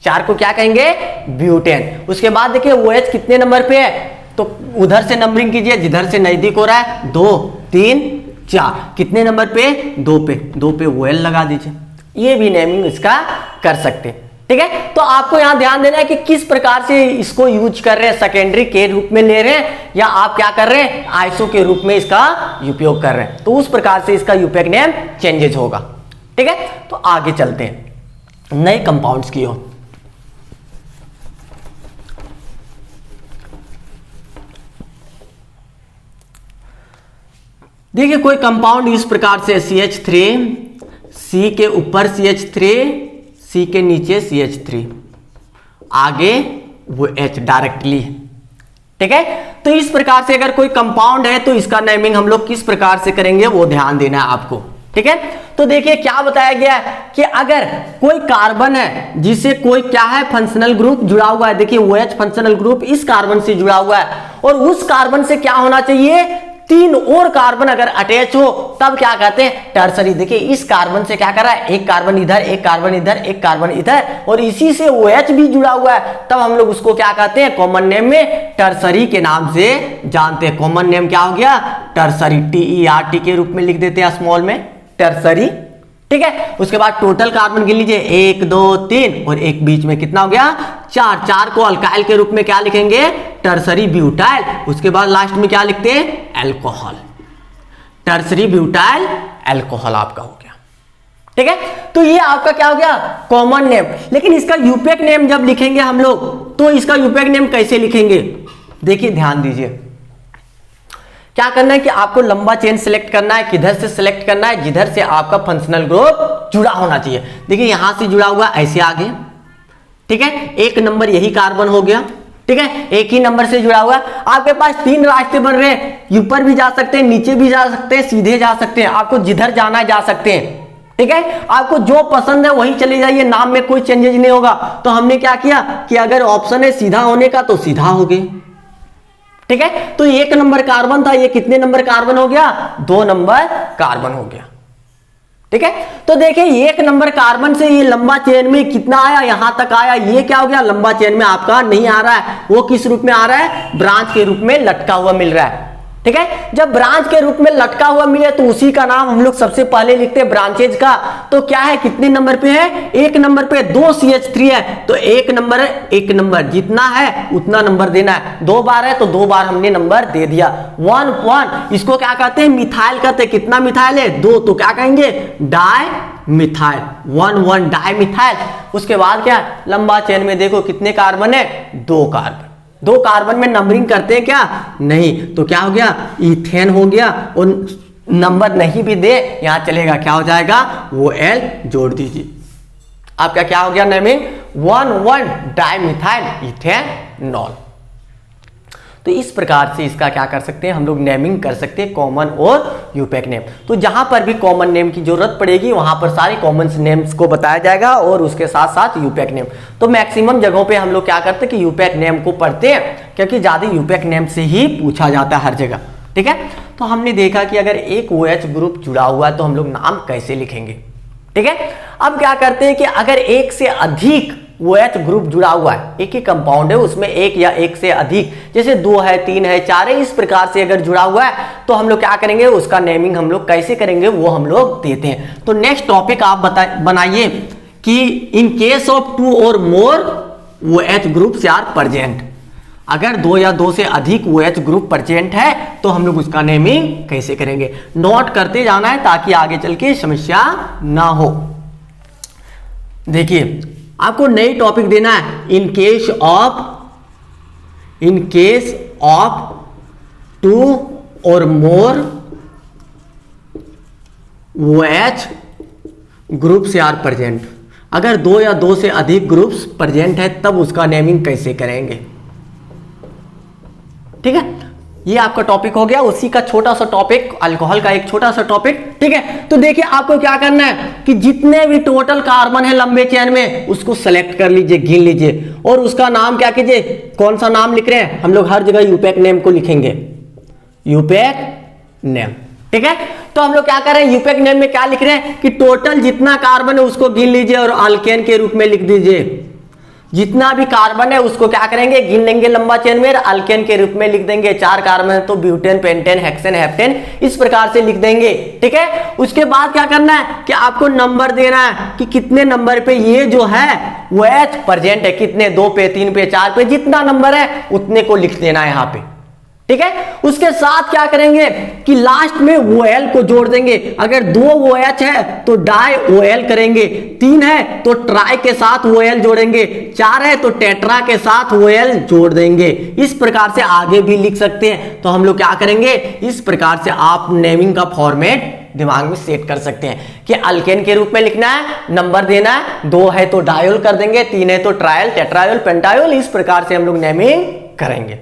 4 को क्या कहेंगे, ब्यूटेन। उसके बाद देखिए OH कितने नंबर पे है, तो उधर से नंबरिंग कीजिए जिधर से नजदीक हो रहा है, 2 3 4, कितने नंबर पे, 2 पे, 2 पे OL लगा दीजिए। ये भी नेमिंग इसका कर सकते हैं। ठीक है, तो आपको यहां ध्यान देना है कि किस प्रकार से इसको यूज कर रहे हैं, सेकेंडरी के रूप में ले रहे हैं या आप क्या कर रहे हैं, आईएसओ के रूप में इसका उपयोग कर रहे हैं, तो उस प्रकार से इसका यूपैक नेम चेंजेस होगा। ठीक है, तो आगे चलते हैं नए कंपाउंड्स की ओर। देखिए कोई कंपाउंड इस प्रकार से CH3, C के ऊपर CH3, C के नीचे CH3, आगे वो H डायरेक्टली। ठीक है, तो इस प्रकार से अगर कोई कंपाउंड है तो इसका नेमिंग हम लोग किस प्रकार से करेंगे वो ध्यान देना है आपको। ठीक है, तो देखिए क्या बताया गया है कि अगर कोई कार्बन है जिसे कोई क्या है फंक्शनल ग्रुप जुड़ा हुआ है, देखिए OH फंक्शनल ग्रुप इस कार्बन से जुड़ा हुआ है और उस कार्बन से क्या होना चाहिए, 3 और कार्बन अगर अटैच हो तब क्या कहते हैं, टर्सरी। देखिए इस कार्बन से क्या कर रहा है, एक कार्बन इधर, एक कार्बन इधर, एक कार्बन इधर और इसी से OH भी जुड़ा हुआ है, तब हम लोग उसको क्या कहते हैं, कॉमन नेम में टर्सरी के नाम से जानते हैं। कॉमन नेम क्या हो गया, टर्सरी, TERT के रूप में लिख देते हैं स्मॉल में, टर्सरी। ठीक है, उसके बाद टोटल कार्बन गिन लीजिए 1 2 3 और एक बीच में कितना हो गया, 4। 4 को अल्काइल के रूप में क्या लिखेंगे, टर्सरी ब्यूटाइल। उसके बाद लास्ट में क्या लिखते हैं, अल्कोहल, टर्सरी ब्यूटाइल अल्कोहल आपका हो गया। ठीक है, तो ये आपका क्या हो गया, कॉमन नेम। लेकिन इसका यूपैक नेम जब लिखेंगे हम लोग तो इसका यूपैक नेम कैसे लिखेंगे, देखिए ध्यान दीजिए। क्या करना है कि आपको लंबा चेन सिलेक्ट करना है, किधर से सिलेक्ट करना है, जिधर से आपका फंक्शनल ग्रुप जुड़ा होना चाहिए। देखिए यहां से जुड़ा हुआ ऐसे आगे, ठीक है, 1 नंबर यही कार्बन हो गया। ठीक है, एक ही नंबर से जुड़ा हुआ। आपके पास 3 रास्ते बन रहे हैं, ऊपर भी जा सकते हैं, नीचे भी जा सकते हैं, सीधे जा सकते हैं, आपको जिधर जाना है जा सकते हैं। ठीक है, आपको जो पसंद है वही चले जाइए, नाम में कोई चेंजेस नहीं होगा। तो हमने क्या किया कि अगर ऑप्शन है सीधा होने का तो सीधा हो गए। ठीक है, तो 1 नंबर कार्बन था, ये कितने नंबर कार्बन हो गया, 2 नंबर कार्बन हो गया। ठीक है, तो देखिए 1 नंबर कार्बन से ये लंबा चेन में कितना आया, यहां तक आया, ये क्या हो गया, लंबा चेन में आपका नहीं आ रहा है, वो किस रूप में आ रहा है, ब्रांच के रूप में लटका हुआ मिल रहा है। ठीक है, जब ब्रांच के रूप में लटका हुआ मिले तो उसी का नाम हम लोग सबसे पहले लिखते हैं ब्रांचेज का। तो क्या है, कितने नंबर पे है, 1 नंबर पे 2 CH3 है, तो 1 नंबर है, 1 नंबर जितना है उतना नंबर देना है। 2 बार है तो 2 बार हमने नंबर दे दिया। 1 1 इसको क्या कहते हैं, मिथाइल कहते हैं। कितना मिथाइल है, 2, तो क्या कहेंगे, डाई मिथाइल, 1 1 डाई मिथाइल। उसके बाद क्या, लंबा चेन में देखो कितने कार्बन है, 2 कार्बन। 2 कार्बन में नंबरिंग करते हैं क्या, नहीं, तो क्या हो गया, इथेन हो गया। और नंबर नहीं भी दे यहां चलेगा, क्या हो जाएगा, वो L जोड़ दीजिए, आपका क्या हो गया नेमिंग, 1 1 डाइमिथाइल इथेनॉल। तो इस प्रकार से इसका क्या कर सकते हैं हम लोग, नेमिंग कर सकते हैं, कॉमन और यूपैक नेम। तो जहां पर भी कॉमन नेम की जरूरत पड़ेगी वहां पर सारे कॉमन नेम्स को बताया जाएगा और उसके साथ साथ यूपैक नेम। तो मैक्सिमम जगहों पे हम लोग क्या करते हैं कि यूपैक नेम को पढ़ते हैं, क्योंकि ज्यादा यूपैक नेम से ही पूछा जाता है हर जगह। ठीक है, तो हमने देखा कि अगर एक OH ग्रुप जुड़ा हुआ है तो हम लोग नाम कैसे लिखेंगे। ठीक है, अब क्या करते हैं कि अगर एक से अधिक OH ग्रुप जुड़ा हुआ है, एक ही कंपाउंड है उसमें एक या एक से अधिक, जैसे 2 है 3 है 4 है, इस प्रकार से अगर जुड़ा हुआ है तो हम लोग क्या करेंगे, उसका नेमिंग हम लोग कैसे करेंगे वो हम लोग देते हैं। तो नेक्स्ट टॉपिक आप बनाइए कि इन केस ऑफ 2 और मोर OH ग्रुप्स आर प्रेजेंट, अगर 2 या 2 से अधिक OH ग्रुप प्रेजेंट है तो हम लोग उसका नेमिंग कैसे करेंगे। नोट करते जाना है ताकि आगे चल के समस्या ना हो। देखिए आपको नई टॉपिक देना है, इन केस ऑफ 2 और मोर OH ग्रुप्स आर प्रेजेंट, अगर 2 या 2 से अधिक ग्रुप्स प्रेजेंट है तब उसका नेमिंग कैसे करेंगे। ठीक है, ये आपका टॉपिक हो गया, उसी का छोटा सा टॉपिक, अल्कोहल का एक छोटा सा टॉपिक। ठीक है, तो देखिए आपको क्या करना है कि जितने भी टोटल कार्बन है लंबे चेन में उसको सेलेक्ट कर लीजिए, गिन लीजिए और उसका नाम क्या कीजिए, कौन सा नाम लिख रहे हैं हम लोग, हर जगह यूपैक नेम को लिखेंगे, यूपैक नेम। ठीक है, तो हम लोग क्या कर रहे हैं, यूपैक नेम में क्या लिख रहे हैं कि टोटल जितना कार्बन है उसको गिन लीजिए और अल्केन के रूप में लिख दीजिए। जितना भी कार्बन है उसको क्या करेंगे, गिन लेंगे लंबा चेन में, अल्केन के रूप में लिख देंगे। 4 कार्बन है तो ब्यूटेन, पेंटेन, हेक्सेन, हेप्टेन, इस प्रकार से लिख देंगे। ठीक है, उसके बाद क्या करना है कि आपको नंबर देना है कि कितने नंबर पे ये जो है वो OH प्रेजेंट है, कितने, 2 पे, 3 पे, 4 पे, जितना नंबर है उतने को लिख देना है यहां पे। ठीक है, उसके साथ क्या करेंगे कि लास्ट में OL को जोड़ देंगे। अगर 2 OH है तो डाई OL करेंगे, 3 है तो ट्राई के साथ OL जोड़ेंगे, 4 है तो टेट्रा के साथ OL जोड़ देंगे। इस प्रकार से आगे भी लिख सकते हैं। तो हम लोग क्या करेंगे, इस प्रकार से आप नेमिंग का फॉर्मेट दिमाग में सेट कर सकते हैं कि अल्केन के रूप में लिखना है, नंबर देना है, 2 है तो डायोल कर देंगे, 3 है तो ट्रायल, टेट्रायोल, पेंटायोल, इस प्रकार से हम लोग नेमिंग करेंगे।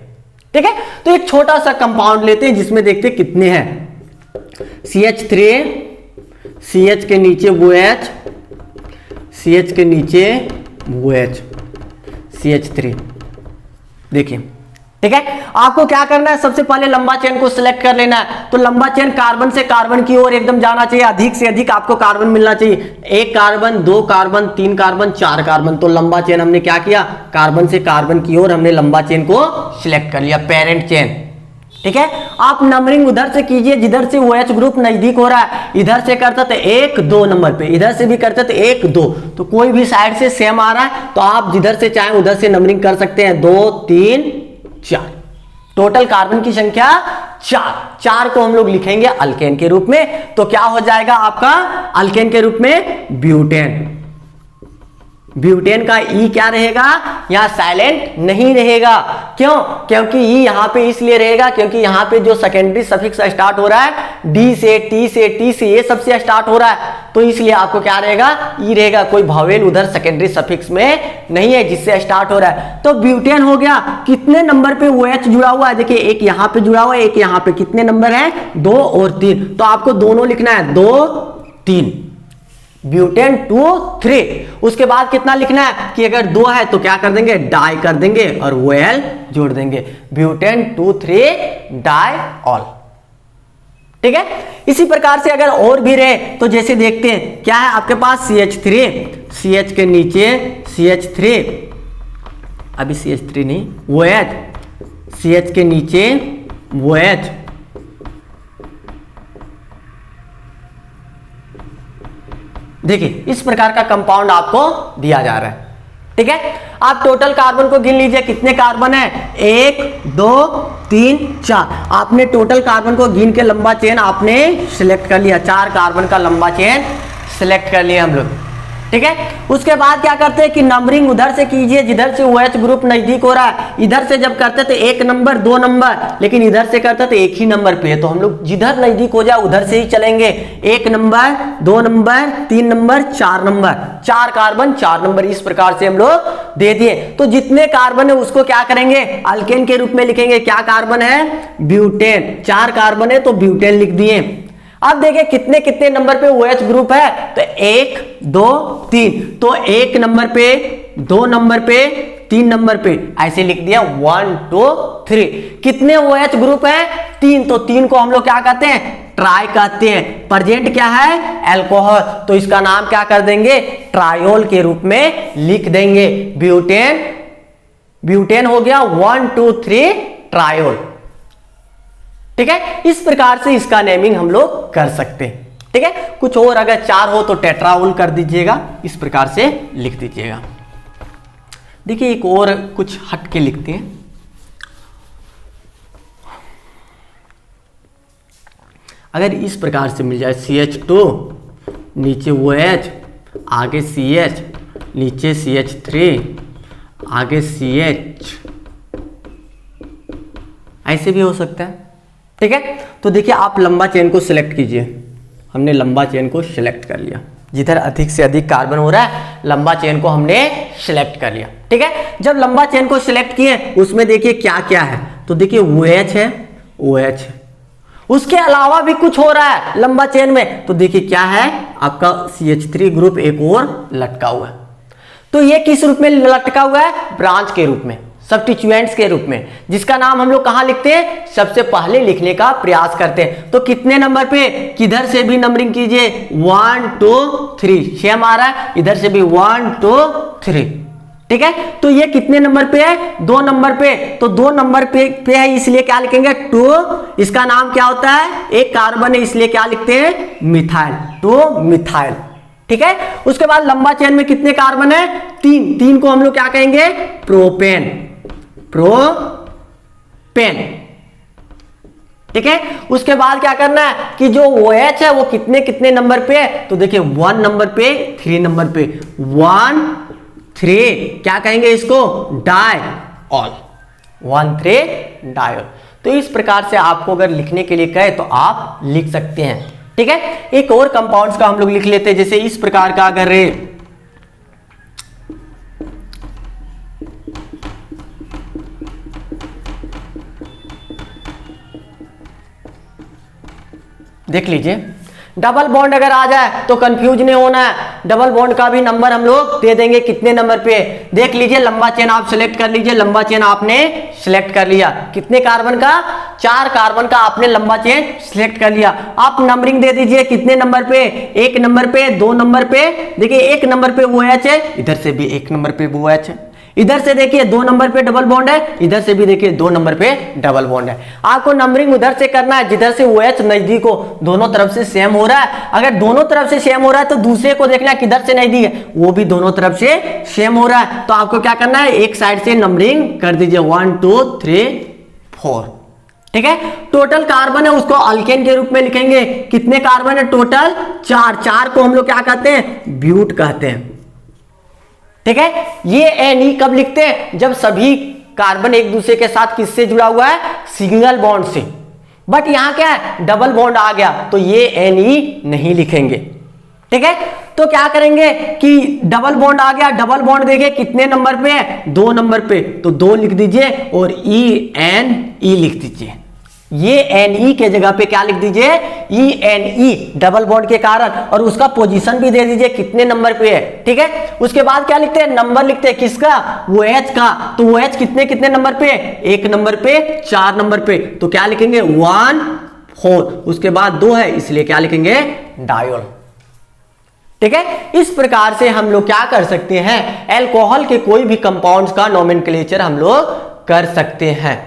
ठीक है, तो एक छोटा सा कंपाउंड लेते हैं जिसमें देखते हैं कितने हैं। CH3, CH के नीचे OH, CH के नीचे OH, CH3। देखिए, ठीक है, आपको क्या करना है, सबसे पहले लंबा चेन को सिलेक्ट कर लेना है। तो लंबा चेन कार्बन से कार्बन की ओर एकदम जाना चाहिए, अधिक से अधिक आपको कार्बन मिलना चाहिए। 1 कार्बन, 2 कार्बन, 3 कार्बन, 4 कार्बन। तो लंबा चेन हमने क्या किया, कार्बन से कार्बन की ओर हमने लंबा चेन को सिलेक्ट कर लिया, पेरेंट चेन। ठीक है, आप नंबरिंग उधर से कीजिए जिधर से OH ग्रुप नजदीक हो रहा है। इधर से करता तो 1 2 नंबर पे, इधर से भी करता तो 1 2, तो कोई भी साइड से सेम आ रहा है तो आप जिधर से चाहें उधर से नंबरिंग कर सकते हैं। 2 3 4, टोटल कार्बन की संख्या 4 को हम लोग लिखेंगे अल्केन के रूप में। तो क्या हो जाएगा आपका अल्केन के रूप में ब्यूटेन। ब्यूटेन का ई क्या रहेगा, यहां साइलेंट नहीं रहेगा। क्यों, क्योंकि ई यहां पे इसलिए रहेगा क्योंकि यहां पे जो सेकेंडरी सफिक्स स्टार्ट हो रहा है डी से, टी से, टी से, ये सबसे स्टार्ट हो रहा है, तो इसलिए आपको क्या रहेगा, ई रहेगा। कोई भावेल उधर सेकेंडरी सफिक्स में नहीं है जिससे स्टार्ट हो रहा है। तो ब्यूटेन हो गया। कितने नंबर पे OH जुड़ा हुआ है, देखिए एक यहां पे जुड़ा हुआ है, एक यहां पे, कितने नंबर है, 2 और 3। तो आपको दोनों लिखना है, 2 3, ब्यूटेन 2 3। उसके बाद कितना लिखना है कि अगर 2 है तो क्या कर देंगे, डाई कर देंगे और OL जोड़ देंगे, ब्यूटेन 2 3 डाई ऑल। ठीक है, इसी प्रकार से अगर और भी रहे तो जैसे देखते हैं, क्या है आपके पास CH3, CH के नीचे CH3, अभी CH3 नहीं, OH, CH के नीचे OH, देखिए इस प्रकार का कंपाउंड आपको दिया जा रहा है। ठीक है, आप टोटल कार्बन को गिन लीजिए, कितने कार्बन है, 1 2 3 4। आपने टोटल कार्बन को गिन के लंबा चेन आपने सिलेक्ट कर लिया, 4 कार्बन का लंबा चेन सिलेक्ट कर लिया हम लोग। ठीक है, उसके बाद क्या करते हैं कि नंबरिंग उधर से कीजिए जिधर से OH ग्रुप नजदीक हो रहा है। इधर से जब करते तो 1 नंबर 2 नंबर, लेकिन इधर से करते तो एक ही नंबर पे है, तो हम लोग जिधर नजदीक हो जाए उधर से ही चलेंगे। 1 number 2 number 3 number 4 number, 4 carbon 4 number, इस प्रकार से हम लोग दे दिए। तो जितने कार्बन है उसको क्या करेंगे, अल्केन के रूप में लिखेंगे। क्या कार्बन है, ब्यूटेन, 4 कार्बन है तो ब्यूटेन लिख दिए। अब देखिए कितने कितने नंबर पे OH ग्रुप है, तो 1 2 3, तो 1 नंबर पे, 2 नंबर पे, 3 नंबर पे, ऐसे लिख दिया 1 2 3। कितने OH ग्रुप है, 3, तो 3 को हम लोग क्या कहते हैं, ट्राई कहते हैं। प्रेजेंट क्या है, अल्कोहल, तो इसका नाम क्या कर देंगे, ट्रायोल के रूप में लिख देंगे। ब्यूटेन, ब्यूटेन हो गया 1 2 3 ट्रायोल। ठीक है, इस प्रकार से इसका नेमिंग हम लोग कर सकते हैं। ठीक है, कुछ और अगर 4 हो तो टेट्राओल कर दीजिएगा, इस प्रकार से लिख दीजिएगा। देखिए एक और कुछ हट के लिखते हैं। अगर इस प्रकार से मिल जाए, CH2 नीचे OH, आगे CH, नीचे CH3, आगे CH, ऐसे भी हो सकता है। ठीक है, तो देखिए आप लंबा चेन को सिलेक्ट कीजिए। हमने लंबा चेन को सिलेक्ट कर लिया, जिधर अधिक से अधिक कार्बन हो रहा है लंबा चेन को हमने सिलेक्ट कर लिया। ठीक है, जब लंबा चेन को सिलेक्ट किए उसमें देखिए क्या क्या है, तो देखिए OH है, OH है, उसके अलावा भी कुछ हो रहा है लंबा चेन में, तो देखिए क्या है आपका CH3 ग्रुप एक और लटका हुआ है। तो ये किस रूप में लटका हुआ है, ब्रांच के रूप में, सब्स्टिट्यूएंट्स के रूप में, जिसका नाम हम लोग कहां लिखते हैं, सबसे पहले लिखने का प्रयास करते हैं। तो कितने नंबर पे, किधर से भी नंबरिंग कीजिए, 1 2 3, सेम आ रहा है, इधर से भी 1 2 3। ठीक है। तो ये कितने नंबर पे है? 2 नंबर पे। तो 2 नंबर पे है इसलिए क्या लिखेंगे? 2। इसका नाम क्या होता है? एक कार्बन है इसलिए क्या लिखते हैं? Methyl, 2 methyl. ठीक है। उसके बाद लंबा चेन में कितने कार्बन है? 3 को हम लोग क्या कहेंगे? Propane, propane. ठीक है। उसके बाद क्या करना है कि जो OH है वो कितने कितने नंबर पे है? तो देखिए 1 नंबर पे, 3 नंबर पे, 1 3 क्या कहेंगे इसको? डायऑल, 1 3 डायऑल। तो इस प्रकार से आपको अगर लिखने के लिए कहे तो आप लिख सकते हैं। ठीक है। एक और कंपाउंड्स का हम लोग लिख लेते हैं, जैसे इस प्रकार का अगर देख लीजिए, डबल बॉन्ड अगर आ जाए तो कंफ्यूज नहीं होना है। डबल बॉन्ड का भी नंबर हम लोग दे देंगे कितने नंबर पे। देख लीजिए, लंबा चेन आप सिलेक्ट कर लीजिए। लंबा चेन आपने सिलेक्ट कर लिया, कितने कार्बन का? 4 कार्बन का आपने लंबा चेन सिलेक्ट कर लिया। आप नंबरिंग दे दीजिए कितने नंबर पे? 1 नंबर पे, 2 नंबर पे। देखिए 1 नंबर पे OH है, इधर से भी 1 नंबर पे OH है। इधर से देखिए 2 नंबर पे डबल बॉन्ड है, इधर से भी देखिए 2 नंबर पे डबल बॉन्ड है। आपको नंबरिंग उधर से करना है जिधर से OH नजदीक हो। दोनों तरफ से सेम हो रहा है। अगर दोनों तरफ से सेम हो रहा है तो दूसरे को देखना है किधर से नजदीक है, वो भी दोनों तरफ से सेम हो रहा है। तो आपको क्या करना है? एक साइड से नंबरिंग कर दीजिए 1 2 3 4। ठीक है। टोटल कार्बन है उसको अल्केन के रूप में लिखेंगे। कितने कार्बन है टोटल? 4 को हम लोग क्या कहते हैं? ब्यूट कहते हैं। ठीक है। ये Ne कब लिखते हैं? जब सभी कार्बन एक दूसरे के साथ किससे जुड़ा हुआ है? सिंगल बॉन्ड से। बट यहां क्या है? डबल बॉन्ड आ गया तो ये Ne नहीं लिखेंगे। ठीक है। तो क्या करेंगे कि डबल बॉन्ड आ गया, डबल बॉन्ड देखिए कितने नंबर पे है? 2 नंबर पे। तो 2 लिख दीजिए और ENE लिख दीजिए। ये Ne के जगह पे क्या लिख दीजिए? ENE, डबल बॉन्ड के कारण। और उसका पोजीशन भी दे दीजिए कितने नंबर पे है। ठीक है। उसके बाद क्या लिखते हैं? नंबर लिखते हैं किसका? OH का। तो OH कितने कितने नंबर पे? 1 नंबर पे, 4 नंबर पे। तो क्या लिखेंगे? 1 4। उसके बाद 2 है इसलिए क्या लिखेंगे? डायोल। ठीक है। इस प्रकार से हम लोग क्या कर सकते हैं? अल्कोहल के कोई भी कंपाउंड्स का नोमेनक्लेचर हम लोग कर सकते हैं।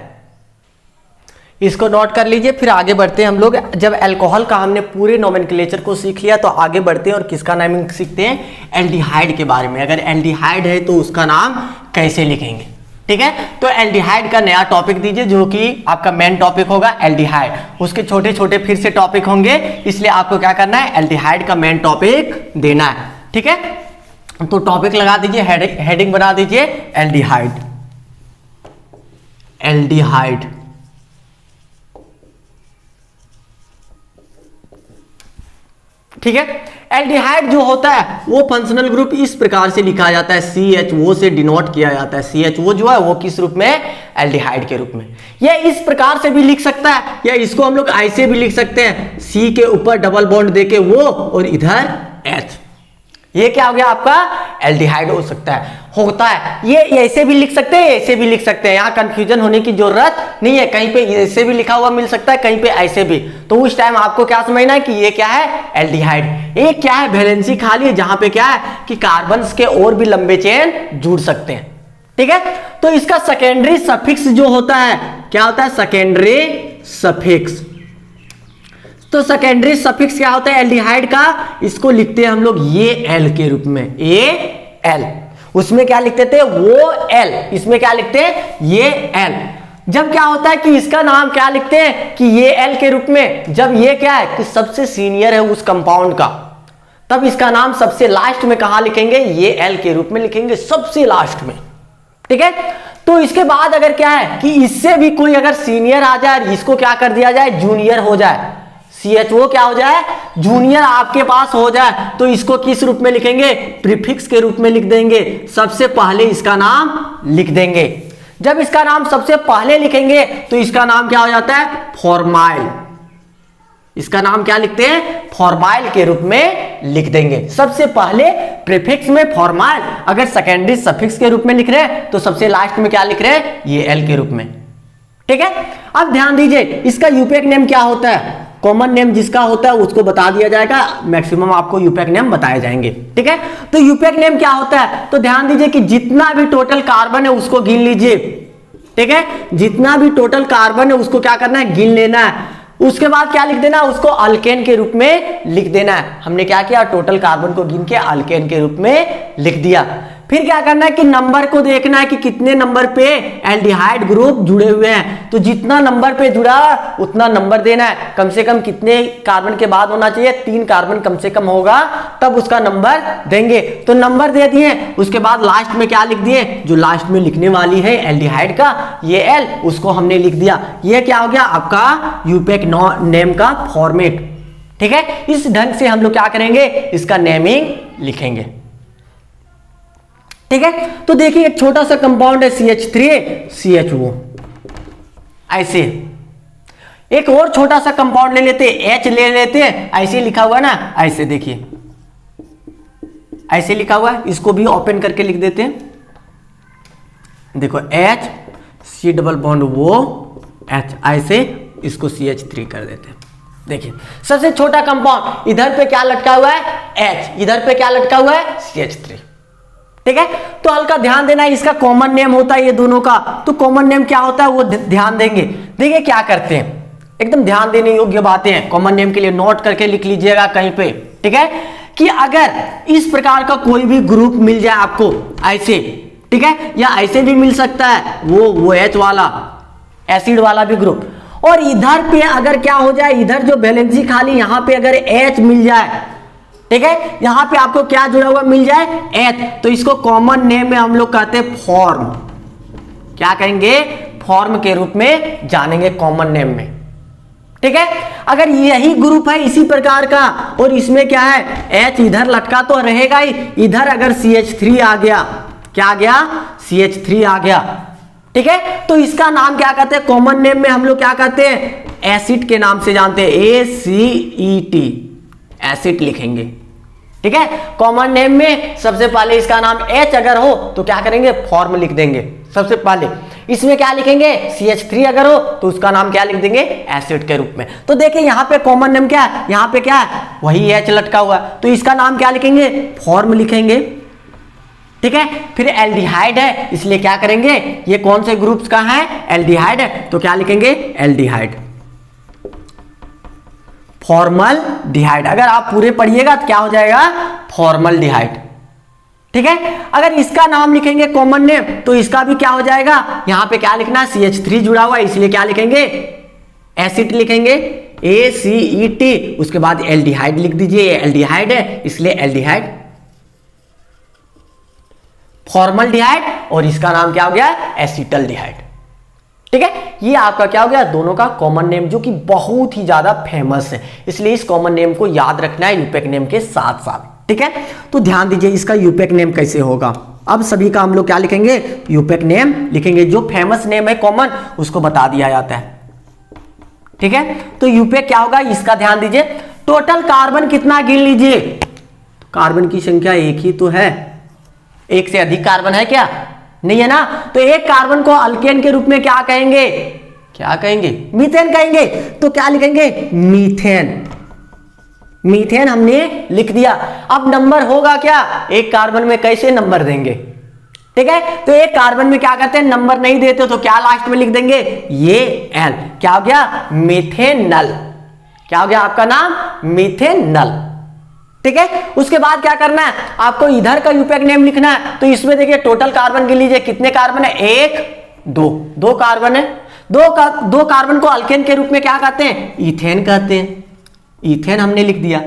इसको नोट कर लीजिए। फिर आगे बढ़ते हैं हम लोग। जब अल्कोहल का हमने पूरे नोमेनक्लेचर को सीख लिया तो आगे बढ़ते हैं और किसका नाम सीखते हैं? एल्डिहाइड के बारे में। अगर एल्डिहाइड है तो उसका नाम कैसे लिखेंगे? ठीक है। तो एल्डिहाइड का नया टॉपिक दीजिए जो कि आपका मेन टॉपिक होगा एल्डिहाइड। उसके छोटे छोटे फिर से टॉपिक होंगे, इसलिए आपको क्या करना है? एल्डिहाइड का मेन टॉपिक देना है। ठीक है। तो टॉपिक लगा दीजिए, हेडिंग बना दीजिए एल्डिहाइड। एल्डिहाइड। ठीक है। एल्डिहाइड जो होता है वो फंक्शनल ग्रुप इस प्रकार से लिखा जाता है, CHO से डिनोट किया जाता है। CHO जो है वो किस रूप में? एल्डिहाइड के रूप में। यह इस प्रकार से भी लिख सकता है या इसको हम लोग ऐसे भी लिख सकते हैं, C के ऊपर डबल बॉन्ड देके वो और इधर H। ये क्या हो गया? आपका एल्डिहाइड हो सकता है, होता है। ये ऐसे भी लिख सकते हैं, ऐसे भी लिख सकते हैं। यहाँ कंफ्यूजन होने की जरूरत नहीं है। कहीं पे ऐसे भी लिखा हुआ मिल सकता है, कहीं पे ऐसे भी। तो उस टाइम आपको क्या समझना है कि ये क्या है? एल्डिहाइड। एक क्या है? वैलेंसी खाली है, जहां पे क्या है कि कार्बन्स के और भी लंबे चेन जुड़ सकते हैं। ठीक है। तो इसका सेकेंडरी सफिक्स जो होता है, क्या होता है? Secondary suffix. तो सेकेंडरी सफिक्स क्या होता है एल्डिहाइड का? इसको लिखते हैं हम लोग ये एल के रूप में, ए एल। उसमें क्या लिखते थे? वो एल। इसमें क्या लिखते हैं? ये एल। जब क्या होता है कि इसका नाम क्या लिखते हैं कि ये एल के रूप में, जब ये क्या है कि सबसे सीनियर है उस कंपाउंड का, तब इसका नाम सबसे लास्ट में कहां लिखेंगे? ये एल के रूप में लिखेंगे, सबसे लास्ट में। ठीक है। तो इसके बाद अगर क्या है कि इससे भी कोई अगर सीनियर आ जाए, इसको क्या कर दिया जाए? जूनियर हो जाए। CHO क्या हो जाए? जूनियर आपके पास हो जाए तो इसको किस रूप में लिखेंगे? प्रीफिक्स के रूप में लिख देंगे। सबसे पहले इसका नाम लिख देंगे। जब इसका नाम सबसे पहले लिखेंगे तो इसका नाम क्या हो जाता है? फॉर्माइल। इसका नाम क्या लिखते हैं? फॉर्माइल के रूप में लिख देंगे। सबसे पहले प्रीफिक्स में फॉर्माइल, अगर सेकेंडरी सफिक्स के रूप में लिख रहे हैं तो सबसे लास्ट में क्या लिख रहे हैं? ये एल के रूप में। ठीक है। अब ध्यान दीजिए, इसका यूपीएक नेम क्या होता है? कॉमन नेम जिसका होता है उसको बता दिया जाएगा, मैक्सिमम आपको यूपैक नेम बताए जाएंगे। ठीक है, तो यूपैक नेम क्या होता है, तो ध्यान दीजिए कि जितना भी टोटल कार्बन है उसको गिन लीजिए। ठीक है, जितना भी टोटल कार्बन है उसको क्या करना है, गिन लेना है। उसके बाद क्या लिख देना है, उसको अल्केन के रूप में लिख देना है। हमने क्या किया, टोटल कार्बन को गिन के अल्केन के रूप में लिख दिया। फिर क्या करना है कि नंबर को देखना है कि कितने नंबर पे एल्डिहाइड ग्रुप जुड़े हुए हैं। तो जितना नंबर पे जुड़ा उतना नंबर देना है। कम से कम कितने कार्बन के बाद होना चाहिए, 3 कार्बन कम से कम होगा तब उसका नंबर देंगे। तो नंबर दे दिए, उसके बाद लास्ट में क्या लिख दिए, जो लास्ट में लिखने वाली है एल्डिहाइड का ये एल, उसको हमने लिख दिया। ये क्या हो गया आपका यूपैक नेम का फॉर्मेट। ठीक है, इस ढंग से हम लोग क्या करेंगे, इसका नेमिंग लिखेंगे। ठीक है, तो देखिए एक छोटा सा कंपाउंड है CH3CHO, ऐसे एक और छोटा सा कंपाउंड ले लेते हैं, H ले लेते हैं, ऐसे लिखा हुआ है ना, ऐसे देखिए ऐसे लिखा हुआ है, इसको भी ओपन करके लिख देते हैं। देखो H C डबल बॉन्ड वो H, ऐसे इसको CH3 कर देते हैं। देखिए सबसे छोटा कंपाउंड, इधर पे क्या लटका हुआ है H, इधर पे क्या लटका हुआ है CH3। ठीक है, तो हल्का ध्यान देना, इसका कॉमन नेम होता है ये दोनों का। तो कॉमन नेम क्या होता है वो ध्यान देंगे। देखिए क्या करते हैं, एकदम ध्यान देने योग्य बातें हैं, कॉमन नेम के लिए नोट करके लिख लीजिएगा कहीं पे। ठीक है, कि अगर इस प्रकार का कोई भी ग्रुप मिल जाए आपको ऐसे, ठीक है, या ऐसे भी मिल सकता है वो H वाला एसिड वाला भी ग्रुप, और इधर पे अगर क्या हो जाए, इधर जो वैलेंसी खाली यहाँ पे अगर H मिल जाए, ठीक है, यहां पे आपको क्या जुड़ा हुआ मिल जाए H, तो इसको कॉमन नेम में हम लोग कहते हैं फॉर्म। क्या कहेंगे, फॉर्म के रूप में जानेंगे कॉमन नेम में। ठीक है, अगर यही ग्रुप है इसी प्रकार का और इसमें क्या है H इधर लटका तो रहेगा ही, इधर अगर CH3 आ गया, क्या आ गया, CH3 आ गया। ठीक है, तो इसका नाम क्या कहते हैं, कॉमन नेम में हम लोग क्या कहते हैं, एसिड के नाम से जानते हैं, ACET, एसिड लिखेंगे। ठीक है, कॉमन नेम में सबसे पहले इसका नाम H अगर हो तो क्या करेंगे, फॉर्म लिख देंगे सबसे पहले। इसमें क्या लिखेंगे, CH3 अगर हो तो उसका नाम क्या लिख देंगे, एसिड के रूप में। तो देखिए यहाँ पे कॉमन नेम क्या है, यहाँ पे क्या है, वही H लटका हुआ है, तो इसका नाम क्या लिखेंगे, फॉर्म लिखेंगे। ठीक है, फिर एल्डिहाइड है इसलिए क्या करेंगे, ये कौन से ग्रुप्स का है, एल्डिहाइड है, तो क्या लिखेंगे, एल्डिहाइड, फॉर्मल डिहाइड। अगर आप पूरे पढ़िएगा तो क्या हो जाएगा, फॉर्मल डिहाइड। ठीक है, अगर इसका नाम लिखेंगे कॉमन नेम तो इसका भी क्या हो जाएगा, यहां पे क्या लिखना है, CH3 जुड़ा हुआ है इसलिए क्या लिखेंगे, एसिड लिखेंगे, ACET, उसके बाद एल्डिहाइड लिख दीजिए, एल्डिहाइड है इसलिए एल्डिहाइड, फॉर्मल डिहाइड, और इसका नाम क्या हो गया, एसिटल डिहाइड। ठीक है, ये आपका क्या हो गया, दोनों का कॉमन नेम जो कि बहुत ही ज्यादा फेमस है, इसलिए इस कॉमन नेम को याद रखना है यूपैक नेम के साथ साथ। ठीक है, तो ध्यान दीजिए इसका यूपैक नेम कैसे होगा। अब सभी का हम लोग क्या लिखेंगे, यूपैक नेम लिखेंगे, जो फेमस नेम है कॉमन उसको बता दिया जाता है। ठीक है, तो यूपैक क्या होगा, इसका ध्यान दीजिए, टोटल कार्बन कितना गिन लीजिए, कार्बन की संख्या एक ही तो है, एक से अधिक कार्बन है क्या, नहीं है ना, तो एक कार्बन को अल्केन के रूप में क्या कहेंगे, क्या कहेंगे, मीथेन कहेंगे। तो क्या लिखेंगे, मीथेन, मीथेन हमने लिख दिया। अब नंबर होगा क्या, एक कार्बन में कैसे नंबर देंगे। ठीक है, तो एक कार्बन में क्या करते हैं, नंबर नहीं देते तो क्या लास्ट में लिख देंगे, ये एल, क्या हो गया, मीथेनल, क्या हो गया आपका नाम, मीथेनल। ठीक है, उसके बाद क्या करना है, आपको इधर का यूपैक नेम लिखना है। तो इसमें देखिए टोटल कार्बन गिन लीजिए, कितने कार्बन है, एक, दो कार्बन है, दो कार्बन को अल्केन के रूप में क्या कहते हैं, इथेन कहते हैं, इथेन हमने लिख दिया।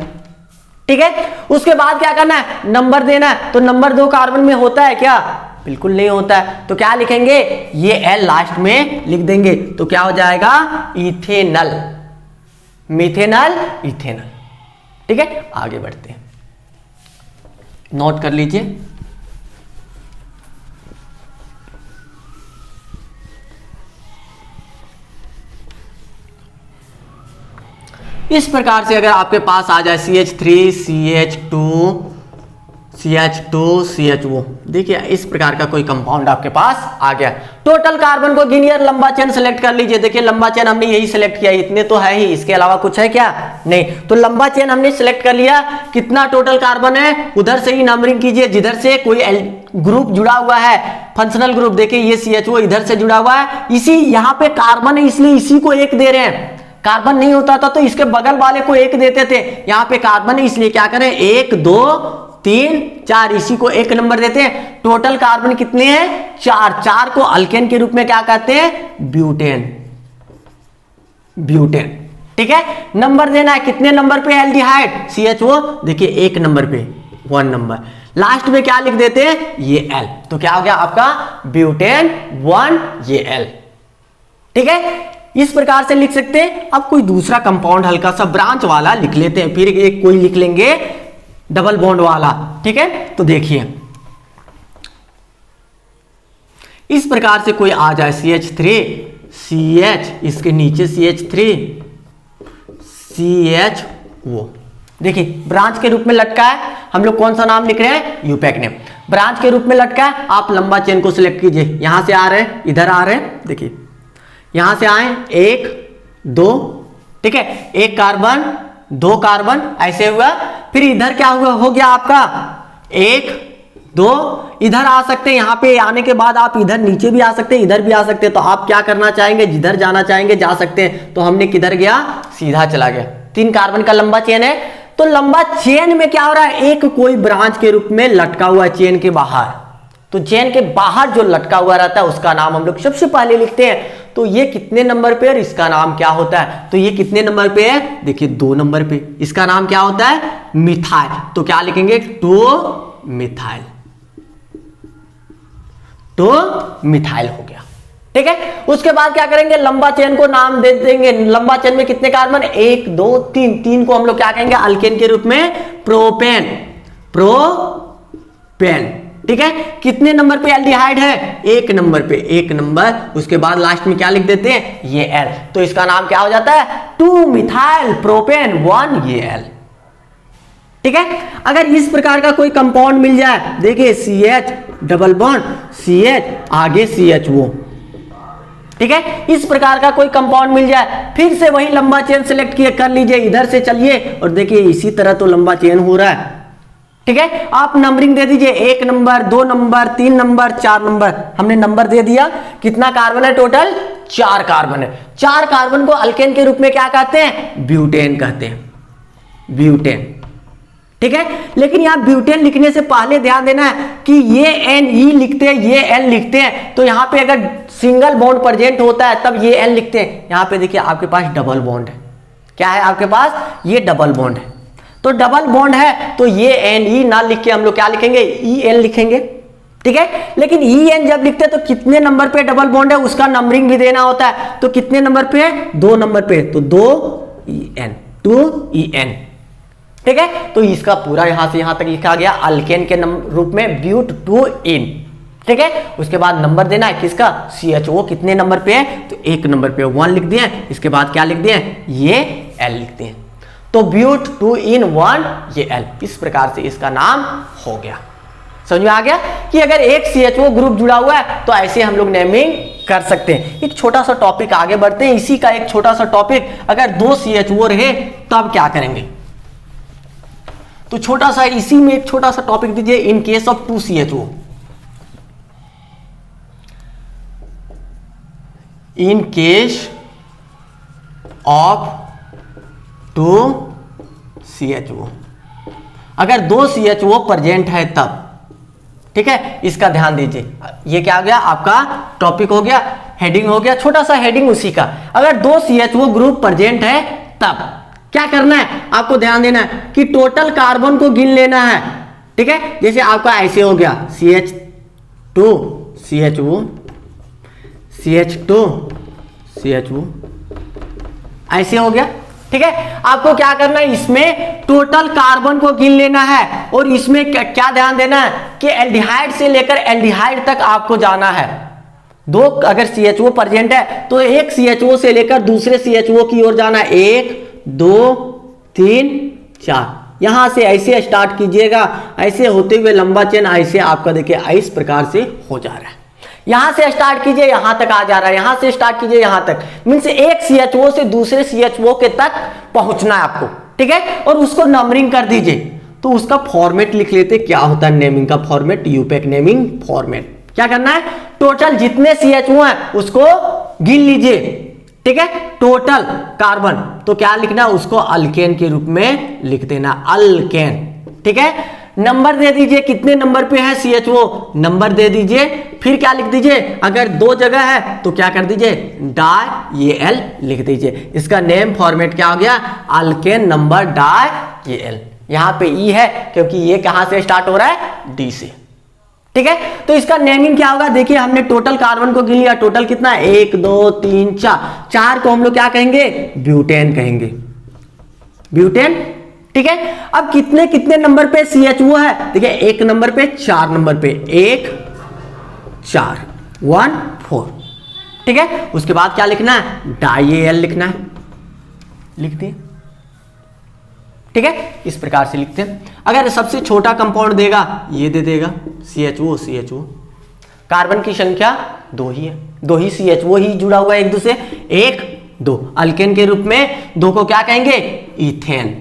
ठीक है, उसके बाद क्या करना है, नंबर देना है। तो नंबर 2 कार्बन में होता है क्या, बिल्कुल नहीं होता है, तो क्या लिखेंगे, ये एल लास्ट में लिख देंगे, तो क्या हो जाएगा, इथेनल, मिथेनल, इथेनल। ठीक है, आगे बढ़ते हैं, नोट कर लीजिए। इस प्रकार से अगर आपके पास आ जाए CH3, CH2, CH2CHO। देखिए इस प्रकार का कोई कंपाउंड आपके पास आ गया। टोटल कार्बन को गिनिए, लंबा चेन सेलेक्ट कर लीजिए। देखिए लंबा चेन हमने यही सेलेक्ट किया, इतने तो है ही, इसके अलावा कुछ है क्या? नहीं। तो लंबा चेन हमने सेलेक्ट कर लिया। कितना टोटल कार्बन है उधर से ही नंबरिंग कीजिए, जिधर से कोई ग्रुप जुड़ा हुआ है, फंक्शनल ग्रुप। देखिए ये CHO इधर से जुड़ा हुआ है, इसी यहाँ पे कार्बन है इसलिए इसी को 1 दे रहे हैं। कार्बन नहीं होता था तो इसके बगल वाले को 1 देते थे, यहाँ पे कार्बन है इसलिए क्या करें 1 2 3 4 इसी को 1 नंबर देते हैं। टोटल कार्बन कितने हैं? 4। 4 को अल्केन के रूप में क्या कहते हैं? ब्यूटेन। ब्यूटेन, ठीक है। नंबर देना है कितने नंबर पे? एल्डिहाइड CHO देखिए 1 नंबर पे, 1 नंबर। लास्ट में क्या लिख देते हैं? ये L। तो क्या हो गया आपका? ब्यूटेन 1 ये L, ठीक है। इस प्रकार से लिख सकते हैं। अब कोई दूसरा कंपाउंड हल्का सा ब्रांच वाला लिख लेते हैं, फिर एक कोई लिख लेंगे डबल बॉन्ड वाला, ठीक है। तो देखिए इस प्रकार से कोई आ जाए CH3 CH, इसके नीचे CH3 CHO। देखिए ब्रांच के रूप में लटका है, हम लोग कौन सा नाम लिख रहे हैं? यूपैक नेम। ब्रांच के रूप में लटका है, आप लंबा चेन को सिलेक्ट कीजिए। यहां से आ रहे हैं, इधर आ रहे हैं, देखिए यहां से आए 1 2, ठीक है, 1 कार्बन 2 कार्बन ऐसे हुआ। फिर इधर क्या हुआ? हो गया आपका 1 2, इधर आ सकते हैं। यहां पे आने के बाद आप इधर नीचे भी आ सकते हैं, इधर भी आ सकते हैं। तो आप क्या करना चाहेंगे? जिधर जाना चाहेंगे जा सकते हैं। तो हमने किधर गया? सीधा चला गया। 3 कार्बन का लंबा चेन है। तो लंबा चेन में क्या हो रहा है? एक कोई ब्रांच के रूप में लटका हुआ है चेन के बाहर। तो चेन के बाहर जो लटका हुआ रहता है उसका नाम हम लोग सबसे पहले लिखते हैं। तो ये कितने नंबर पे है? इसका नाम क्या होता है? तो ये कितने नंबर पे है? देखिए 2 नंबर पे। इसका नाम क्या होता है? मिथाइल। तो क्या लिखेंगे? 2 मिथाइल। 2 मिथाइल हो गया, ठीक है। उसके बाद क्या करेंगे? लंबा चेन को नाम दे देंगे। लंबा चेन में कितने कार्बन? 1 2 3। 3 को हम लोग क्या कहेंगे? अल्केन के रूप में प्रोपेन। प्रोपेन, ठीक है। कितने नंबर पे एल्डिहाइड है? 1 नंबर पे, 1 नंबर। उसके बाद लास्ट में क्या लिख देते हैं? ये L। तो इसका नाम क्या हो जाता है? 2 मिथाइल प्रोपेन 1 ये L, ठीक है। अगर इस प्रकार का कोई कंपाउंड मिल जाए, देखिए CH डबल बॉन्ड CH आगे CHO, ठीक है। इस प्रकार का कोई कंपाउंड मिल जाए, फिर से वही लंबा चेन सेलेक्ट किए कर लीजिए, इधर से चलिए और देखिए इसी तरह तो लंबा चेन हो रहा है, ठीक है। आप नंबरिंग दे दीजिए 1 नंबर 2 नंबर 3 नंबर 4 नंबर। हमने नंबर दे दिया। कितना कार्बन है टोटल? 4 कार्बन है। 4 कार्बन को अल्केन के रूप में क्या कहते हैं? ब्यूटेन कहते हैं, ब्यूटेन, ठीक है। लेकिन यहां ब्यूटेन लिखने से पहले ध्यान देना है कि ये NE लिखते हैं, ये N लिखते हैं। तो यहां पे अगर सिंगल बॉन्ड प्रेजेंट होता है तब ये N लिखते हैं। यहां पे देखिए आपके पास डबल बॉन्ड है। क्या है आपके पास? ये डबल बॉन्ड है। तो डबल बॉन्ड है तो ये NE ना लिख के हम लोग क्या लिखेंगे? EN लिखेंगे, ठीक है। लेकिन EN जब लिखते हैं तो कितने नंबर पे डबल बॉन्ड है उसका नंबरिंग भी देना होता है। तो कितने नंबर पे है? 2 नंबर पे। तो 2 EN 2 EN, ठीक है। तो इसका पूरा यहां से यहां तक लिखा गया अल्केन के रूप में ब्यूट 2 इन, ठीक है। उसके बाद नंबर देना है किसका? CHO कितने नंबर पे है? तो 1 नंबर पे 1 लिख दिए। इसके बाद क्या लिख दिए? ये L लिखते हैं। तो ब्यूट 2 in 1 ये L। इस प्रकार से इसका नाम हो गया। समझ में आ गया कि अगर एक CHO ग्रुप जुड़ा हुआ है तो ऐसे हम लोग नेमिंग कर सकते हैं। एक छोटा सा टॉपिक आगे बढ़ते हैं, इसी का एक छोटा सा टॉपिक, अगर 2 CHO रहे तब क्या करेंगे? तो छोटा सा इसी में एक छोटा सा टॉपिक दीजिए, in case of 2 CHO। In case of 2 CHO, अगर 2 CHO प्रेजेंट है तब, ठीक है। इसका ध्यान दीजिए। ये क्या हो गया? आपका टॉपिक हो गया, हेडिंग हो गया, छोटा सा हेडिंग उसी का। अगर 2 CHO ग्रुप प्रेजेंट है तब क्या करना है? आपको ध्यान देना है कि टोटल कार्बन को गिन लेना है, ठीक है। जैसे आपका ऐसे हो गया CH2 CHO CH2 CHO ऐसे हो गया, ठीक है। आपको क्या करना है? इसमें टोटल कार्बन को गिन लेना है और इसमें क्या ध्यान देना है कि एल्डिहाइड से लेकर एल्डिहाइड तक आपको जाना है। 2 अगर CHO प्रेजेंट है तो एक CHO से लेकर दूसरे CHO की ओर जाना है। 1 2 3 4 यहां से ऐसे स्टार्ट कीजिएगा, ऐसे होते हुए लंबा चेन ऐसे आपका देखिए इस प्रकार से हो जा रहा है। यहां से स्टार्ट कीजिए यहां तक आ जा रहा है, यहां से स्टार्ट कीजिए यहां तक, मीन्स एक CHO से दूसरे CHO के तक पहुंचना है आपको, ठीक है। और उसको नंबरिंग कर दीजिए, तो उसका फॉर्मेट लिख लेते। क्या होता है नेमिंग का फॉर्मेट? यूपैक naming format. क्या करना है? टोटल जितने CHO हैं उसको गिन लीजिए, ठीक है। टोटल कार्बन तो क्या लिखना है? उसको अल्केन के रूप में लिख देना, अल्केन, ठीक है। नंबर दे दीजिए, कितने नंबर पे है CHO, नंबर दे दीजिए। फिर क्या लिख दीजिए? अगर 2 जगह है तो क्या कर दीजिए? डाई ये एल लिख दीजिए। इसका नेम फॉर्मेट क्या हो गया? अल्केन नंबर डाई ये एल। यहां पे ई है क्योंकि ये कहां से स्टार्ट हो रहा है? डी से, ठीक है। तो इसका नेमिंग क्या होगा? देखिए हमने टोटल कार्बन को गिन लिया, टोटल कितना है? 1 2 3 4, 4 को हम लोग क्या कहेंगे? ब्यूटेन कहेंगे, ब्यूटेन, ठीक है। अब कितने कितने नंबर पे CHO है? देखिए 1 नंबर पे, 4 नंबर पे, 1 4 1 4, ठीक है। उसके बाद क्या लिखना है? डाई लिखना है, लिख दिए, ठीक है। इस प्रकार से लिखते हैं। अगर सबसे छोटा कंपाउंड देगा ये दे देगा CHO। कार्बन की संख्या 2 ही है, 2 ही CHO ही जुड़ा हुआ है एक दूसरे, 1 2। अल्केन के रूप में 2 को क्या कहेंगे? इथेन,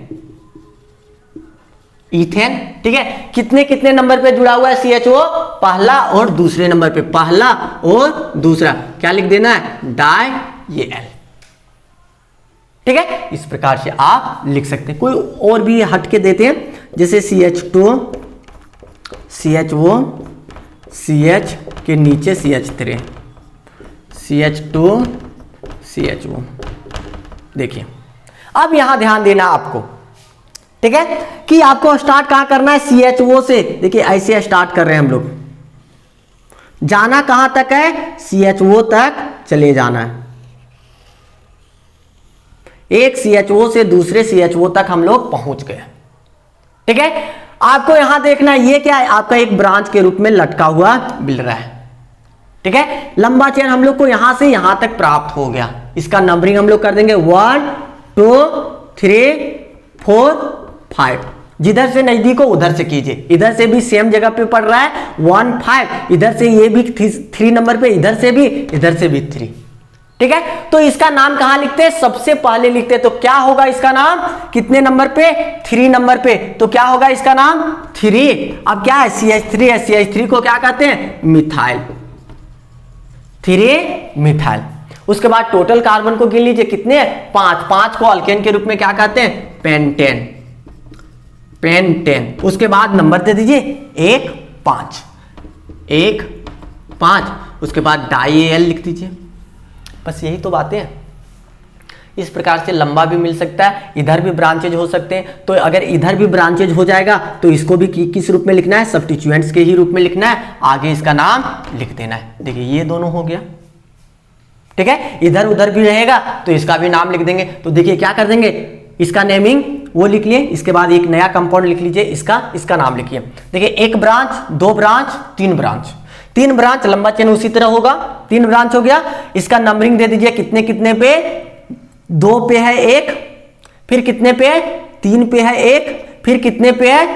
इथेन, ठीक है। कितने कितने नंबर पे जुड़ा हुआ है CHO? पहला और दूसरे नंबर पे, पहला और दूसरा। क्या लिख देना है? डाई ये एल, ठीक है। इस प्रकार से आप लिख सकते हैं। कोई और भी हट के देते हैं, जैसे CH2 CHO CH के नीचे CH3 CH2 CHO। देखिए अब यहां ध्यान देना आपको, ठीक है, कि आपको स्टार्ट कहां करना है? CHO से। देखिए ऐसे स्टार्ट कर रहे हैं हम लोग, जाना कहां तक है? CHO तक चले जाना है। एक CHO से दूसरे CHO तक हम लोग पहुंच गए, ठीक है। आपको यहां देखना ये क्या है? आपका एक ब्रांच के रूप में लटका हुआ मिल रहा है, ठीक है। लंबा चेन हम लोग को यहां से यहां तक प्राप्त हो गया। इसका नंबरिंग हम लोग कर देंगे 1 2 3 4 5। जिधर से नजदीक हो उधर से कीजिए। इधर से भी सेम जगह पे पड़ रहा है 1 5, इधर से ये भी 3 नंबर पे, इधर से भी 3, ठीक है। तो इसका नाम कहां लिखते हैं? सबसे पहले लिखते हैं। तो क्या होगा इसका नाम? कितने नंबर पे? 3 नंबर पे। तो क्या होगा इसका नाम? 3। अब क्या है? CH3 है, CH3 को क्या कहते हैं? Methyl, 3 methyl. उसके बाद टोटल कार्बन को गिन लीजिए, कितने हैं? 5। 5 को अल्केन के रूप में क्या कहते हैं? Pentane, pentane. उसके बाद नंबर दे दीजिए 1 5, 1 5। उसके बाद डाई एल लिख दीजिए। बस यही तो बातें हैं। इस प्रकार से लंबा भी मिल सकता है, इधर भी ब्रांचेज हो सकते हैं। तो अगर इधर भी ब्रांचेज हो जाएगा तो इसको भी किस रूप में लिखना है? सब्स्टिट्यूएंट्स के ही रूप में लिखना है। आगे इसका नाम लिख देना है। देखिए ये दोनों हो गया, ठीक है। इधर उधर भी रहेगा तो इसका भी नाम लिख देंगे। तो देखिए क्या कर देंगे? इसका नेमिंग वो लिख लिए, इसके बाद एक नया कंपाउंड लिख लीजिए, इसका नाम लिखिए। देखिए 1 ब्रांच, 2 ब्रांच, 3 ब्रांच। 3 ब्रांच, लंबा चेन उसी तरह होगा। 3 ब्रांच हो गया। इसका नंबरिंग दे दीजिए, कितने कितने पे? 2 पे है 1, फिर कितने पे? 3 पे है 1, फिर कितने पे है?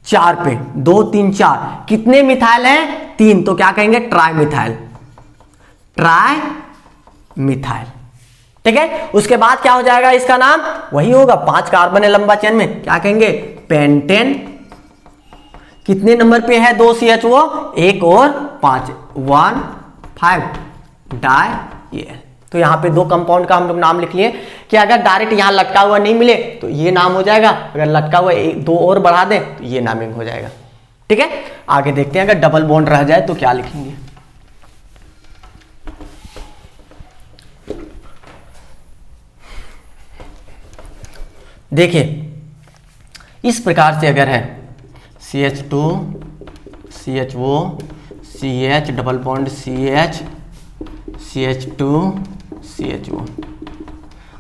4 पे, 2 3 4। कितने मिथाइल हैं? 3। तो क्या कहेंगे? ट्राई मिथाइल, ट्राई मिथाइल, ठीक है। उसके बाद क्या हो जाएगा? इसका नाम वही होगा, 5 कार्बन है लंबा चेन में, क्या कहेंगे? पेंटेन। कितने नंबर पे है? 2 CHO, 1 और 5, 1 5 डाई एल। तो यहाँ पे 2 कंपाउंड का हम लोग नाम लिख लिए कि अगर डायरेक्ट यहाँ लटका हुआ नहीं मिले तो ये नाम हो जाएगा, अगर लटका हुआ 2 और बढ़ा दें तो ये नामिंग हो जाएगा, ठीक है। आगे देखते हैं अगर डबल बॉन्ड रह जाए तो क्या लिखेंगे। देखिए इस प्रकार से अगर है CH2 CHO CH double bond CH CH2 CHO।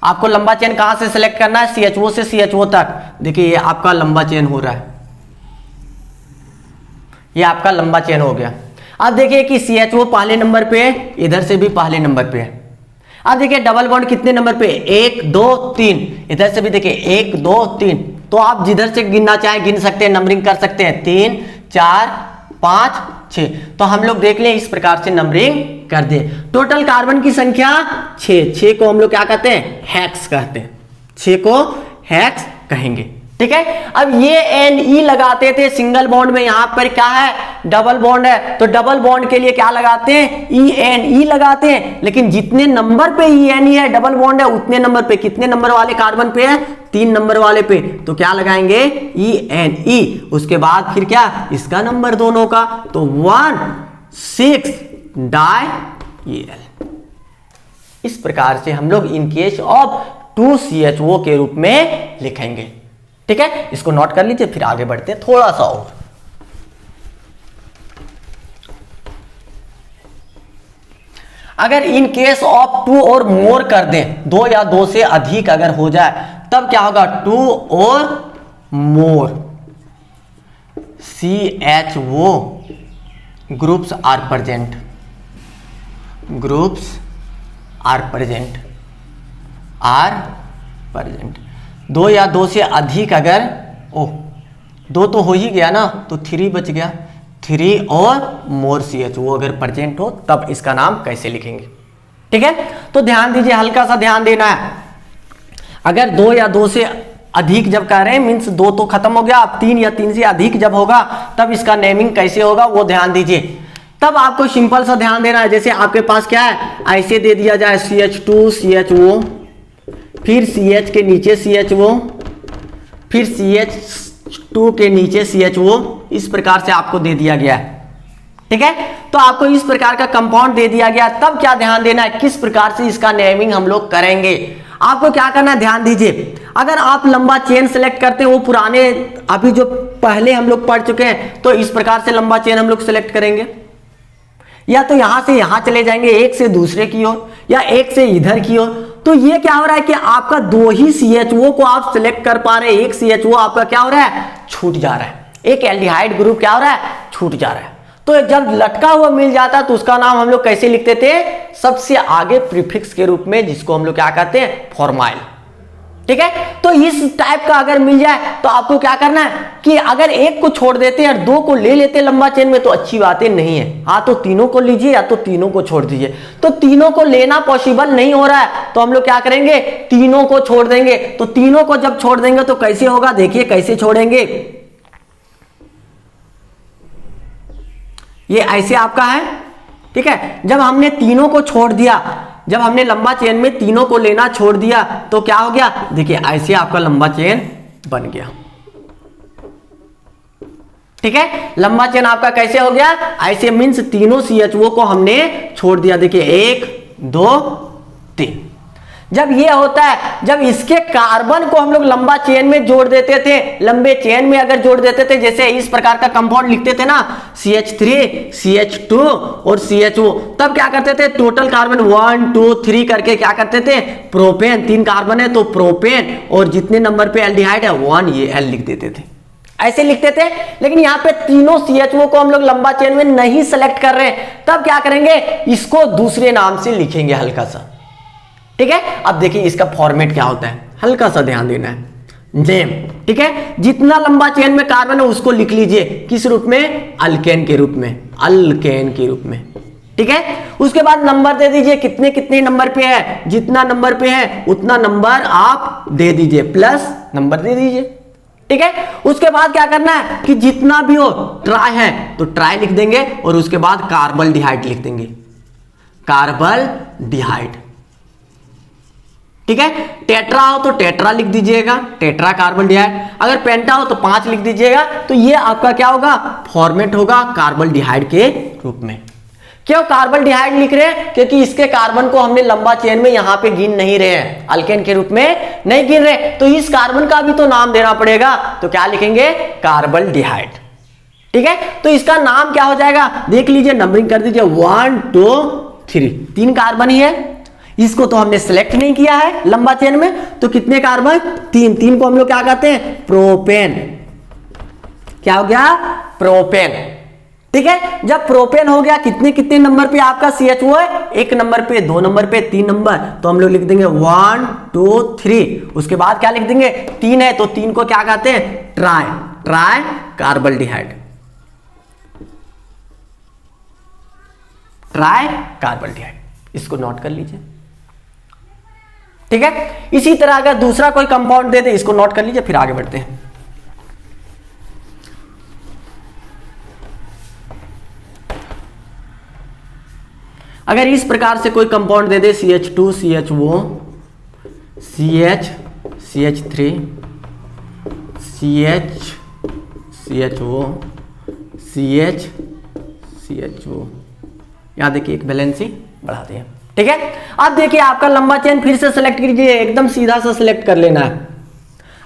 आपको लंबा चेन कहां से सिलेक्ट करना है? CHO से CHO तक। देखिए ये आपका लंबा चेन हो रहा है, ये आपका लंबा चेन हो गया। अब देखिए कि CHO पहले नंबर पे है, इधर से भी पहले नंबर पे है। अब देखिए डबल बॉन्ड कितने नंबर पे? 1 2 3। इधर से भी देखिए 1 2 3, तो आप जिधर से गिनना चाहें गिन सकते हैं, नंबरिंग कर सकते हैं 3 4 5 6। तो हम लोग देख लें, इस प्रकार से नंबरिंग कर दे। टोटल कार्बन की संख्या 6 को हम लोग क्या कहते हैं, हेक्स कहते हैं, 6 को हेक्स कहेंगे। ठीक है, अब ये NE लगाते थे सिंगल बॉन्ड में, यहां पर क्या है, डबल बॉन्ड है, तो डबल बॉन्ड के लिए क्या लगाते हैं, ENE लगाते हैं। लेकिन जितने नंबर पे ENE है, डबल बॉन्ड है, उतने नंबर पे, कितने नंबर वाले कार्बन पे है, 3 नंबर वाले पे, तो क्या लगाएंगे, ENE। उसके बाद फिर क्या, इसका नंबर दोनों का, तो 1,6 डाई। इस प्रकार से हम लोग इन केस ऑफ 2CHO के रूप में लिखेंगे। ठीक है, इसको नोट कर लीजिए, फिर आगे बढ़ते हैं थोड़ा सा और। अगर इन केस ऑफ 2 और मोर कर दें, 2 या 2 से अधिक अगर हो जाए, तब क्या होगा, 2 और more CHO groups are present, groups are present, are present. 2 या 2 से अधिक अगर, 2 तो हो ही गया ना, तो 3 बच गया, 3 और मोर CHO अगर प्रेजेंट हो, तब इसका नाम कैसे लिखेंगे। ठीक है, तो ध्यान दीजिए, हल्का सा ध्यान देना है। अगर 2 या 2 से अधिक जब कह रहे हैं, मीन्स 2 तो खत्म हो गया, अब 3 या 3 से अधिक जब होगा, तब इसका नेमिंग कैसे होगा वो ध्यान दीजिए। तब आपको सिंपल सा ध्यान देना है, जैसे आपके पास क्या है, ऐसे दे दिया जाए CH2 CHO, फिर CH के नीचे CHO, फिर CH2 के नीचे CHO, इस प्रकार से आपको दे दिया गया है। ठीक है, तो आपको इस प्रकार का कंपाउंड दे दिया गया, तब क्या ध्यान देना है, किस प्रकार से इसका नेमिंग हम लोग करेंगे। आपको क्या करना है, ध्यान दीजिए। अगर आप लंबा चेन सेलेक्ट करते हैं, वो पुराने अभी जो पहले हम लोग पढ़ चुके हैं, तो इस प्रकार से लंबा चेन हम लोग सेलेक्ट करेंगे, या तो यहां से यहां चले जाएंगे, एक से दूसरे की ओर, या एक से इधर की ओर। तो ये क्या हो रहा है कि आपका 2 ही CHO को आप सिलेक्ट कर पा रहे हैं, एक CHO आपका क्या हो रहा है, छूट जा रहा है, एक एल्डिहाइड ग्रुप क्या हो रहा है, छूट जा रहा है। तो जब लटका हुआ मिल जाता तो उसका नाम हम लोग कैसे लिखते थे, सबसे आगे प्रीफिक्स के रूप में, जिसको हम लोग क्या कहते हैं, फॉर्माइल। ठीक है, तो इस टाइप का अगर मिल जाए तो आपको क्या करना है कि अगर एक को छोड़ देते हैं और 2 को ले लेते लंबा चेन में, तो अच्छी बातें नहीं है। हाँ, तो तीनों को लीजिए या तो तीनों को छोड़ दीजिए। तो तीनों को लेना पॉसिबल नहीं हो रहा है, तो हम लोग क्या करेंगे, तीनों को छोड़ देंगे। तो तीनों को जब छोड़ देंगे तो कैसे होगा, देखिए कैसे छोड़ेंगे। ये ऐसे आपका है, ठीक है। जब हमने तीनों को छोड़ दिया, जब हमने लंबा चेन में तीनों को लेना छोड़ दिया, तो क्या हो गया, देखिए ऐसे आपका लंबा चेन बन गया। ठीक है, लंबा चेन आपका कैसे हो गया, ऐसे मीन्स तीनों CHO को हमने छोड़ दिया। देखिए 1 2 3। जब ये होता है, जब इसके कार्बन को हम लोग लंबा चेन में जोड़ देते थे, लंबे चेन में अगर जोड़ देते थे, जैसे इस प्रकार का कंपाउंड लिखते थे ना, CH3 CH2 और CHO, तब क्या करते थे, टोटल कार्बन 1 2 3 करके क्या करते थे, प्रोपेन, 3 कार्बन है तो प्रोपेन, और जितने नंबर पे एल्डिहाइड है 1, ये L लिख देते थे, ऐसे लिखते थे। लेकिन यहाँ पे तीनों CHO को हम लोग लंबा चेन में नहीं सेलेक्ट कर रहे, तब क्या करेंगे, इसको दूसरे नाम से लिखेंगे हल्का सा। ठीक है, अब देखिए इसका फॉर्मेट क्या होता है, हल्का सा ध्यान देना है। नेम, ठीक है, जितना लंबा चेन में कार्बन है उसको लिख लीजिए किस रूप में, अल्केन के रूप में, अल्केन के रूप में। ठीक है, उसके बाद नंबर दे दीजिए, कितने कितने नंबर पे है, जितना नंबर पे है उतना नंबर आप दे दीजिए, प्लस नंबर दे दीजिए। ठीक है, उसके बाद क्या करना है कि जितना भी हो, ट्राई है तो ट्राई लिख देंगे, और उसके बाद कार्बल डिहाइड लिख देंगे, कार्बल डिहाइड। ठीक है, टेट्रा हो तो टेट्रा लिख दीजिएगा, टेट्रा कार्बन डिहाइड। अगर पेंटा हो तो 5 लिख दीजिएगा। तो ये आपका क्या होगा, फॉर्मेट होगा कार्बन डिहाइड के रूप में। क्यों कार्बन डिहाइड लिख रहे हैं, क्योंकि इसके कार्बन को हमने लंबा चेन में यहां पे गिन नहीं रहे हैं, अल्केन के रूप में नहीं गिन रहे, तो इस कार्बन का भी तो नाम देना पड़ेगा। तो क्या लिखेंगे, कार्बन डिहाइड। ठीक है, तो इसका नाम क्या हो जाएगा, देख लीजिए, नंबरिंग कर दीजिए 1 2 3, 3 कार्बन ही है, इसको तो हमने सिलेक्ट नहीं किया है लंबा चेन में, तो कितने कार्बन, 3, 3 को हम लोग क्या कहते हैं, प्रोपेन। क्या हो गया, प्रोपेन। ठीक है। जब प्रोपेन हो गया कितने कितने नंबर पे आपका CH है, 1 नंबर पे, 2 नंबर पे, 3 नंबर, तो हम लोग लिख देंगे 1 2 3। उसके बाद क्या लिख देंगे, 3 है तो 3 को क्या कहते हैं, ट्राई कार्बल्डिहाइड, ट्राई कार्बल्डिहाइड, इसको नोट कर लीजिए। ठीक है, इसी तरह अगर दूसरा कोई कंपाउंड दे दे, इसको नोट कर लीजिए, फिर आगे बढ़ते हैं। अगर इस प्रकार से कोई कंपाउंड दे दे CH2 CHO CH3 CHO CHO, यहां देखिए एक वैलेंसी बढ़ाते हैं। ठीक है, अब देखिए आपका लंबा चेन फिर से सिलेक्ट कीजिए, एकदम सीधा सा सिलेक्ट कर लेना है।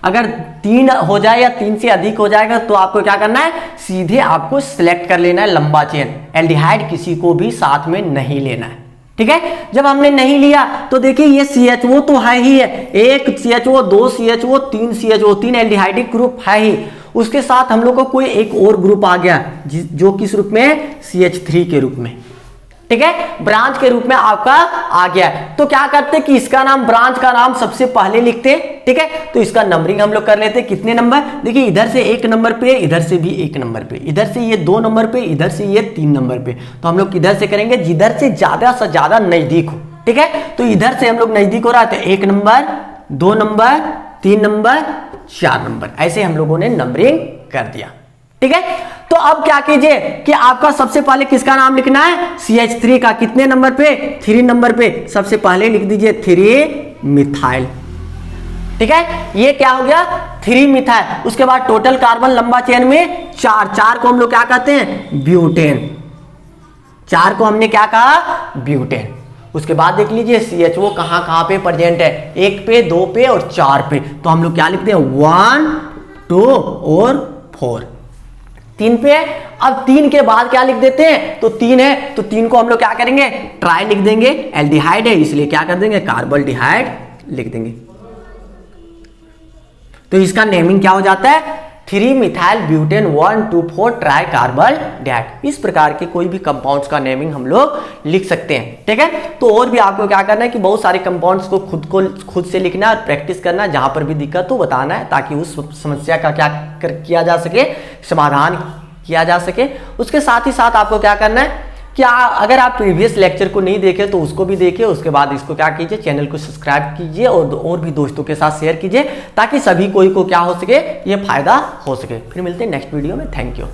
अगर 3 हो जाए या 3 से अधिक हो जाएगा तो आपको क्या करना है, सीधे आपको सिलेक्ट कर लेना है लंबा चेन, एल्डिहाइड किसी को भी साथ में नहीं लेना है। ठीक है, जब हमने नहीं लिया तो देखिए ये CHO तो है ही है, 1 CHO 2 CHO 3 CHO, 3 aldehydic group है ही, उसके साथ हम लोग को कोई एक और ग्रुप आ गया जो किस रूप में, CH3 के रूप में। ठीक है, ब्रांच के रूप में आपका आ गया है। तो क्या करते कि इसका नाम, ब्रांच का नाम सबसे पहले लिखते। ठीक है, तो इसका नंबरिंग हम लोग कर लेते, कितने नंबर, देखिए इधर से 1 नंबर पे, इधर से भी 1 नंबर पे, इधर से ये 2 नंबर पे, इधर से ये 3 नंबर पे। तो हम लोग किधर से करेंगे, जिधर से ज्यादा नजदीक हो। ठीक है, तो इधर से हम लोग नजदीक हो रहा है, 1 नंबर 2 नंबर 3 नंबर 4 नंबर, ऐसे हम लोगों ने नंबरिंग कर दिया। ठीक है, तो अब क्या कीजिए कि आपका सबसे पहले किसका नाम लिखना है, CH3 का, कितने नंबर पे, 3 नंबर पे, सबसे पहले लिख दीजिए 3 मिथाइल। ठीक है, ये क्या हो गया, 3 मिथाइल। उसके बाद टोटल कार्बन लंबा चेन में 4 को हम लोग क्या कहते हैं, ब्यूटेन, 4 को हमने क्या कहा, ब्यूटेन। उसके बाद देख लीजिए CHO कहां पे प्रेजेंट है, 1 पे, 2 पे और 4 पे, तो हम लोग क्या लिखते हैं, 1 2 और 4, 3 पे। अब 3 के बाद क्या लिख देते हैं, तो 3 है तो 3 को हम लोग क्या करेंगे, ट्राई लिख देंगे, एल्डिहाइड है इसलिए क्या कर देंगे, कार्बल्डिहाइड लिख देंगे। तो इसका नेमिंग क्या हो जाता है, 3 मिथाइल ब्यूटेन 1 2 4 ट्राई कार्बल्डिहाइड। इस प्रकार के कोई भी कंपाउंड्स का नेमिंग हम लोग लिख सकते हैं। ठीक है, तो और भी आपको क्या करना है कि बहुत सारे कंपाउंड्स को खुद से लिखना और प्रैक्टिस करना, जहां पर भी दिक्कत हो बताना है, ताकि उस समस्या का क्या किया जा सके, समाधान किया जा सके। उसके साथ ही साथ आपको क्या करना है कि अगर आप प्रीवियस लेक्चर को नहीं देखे तो उसको भी देखिए, उसके बाद इसको क्या कीजिए, चैनल को सब्सक्राइब कीजिए और भी दोस्तों के साथ शेयर कीजिए, ताकि सभी कोई को क्या हो सके, ये फायदा हो सके। फिर मिलते हैं नेक्स्ट वीडियो में। Thank you.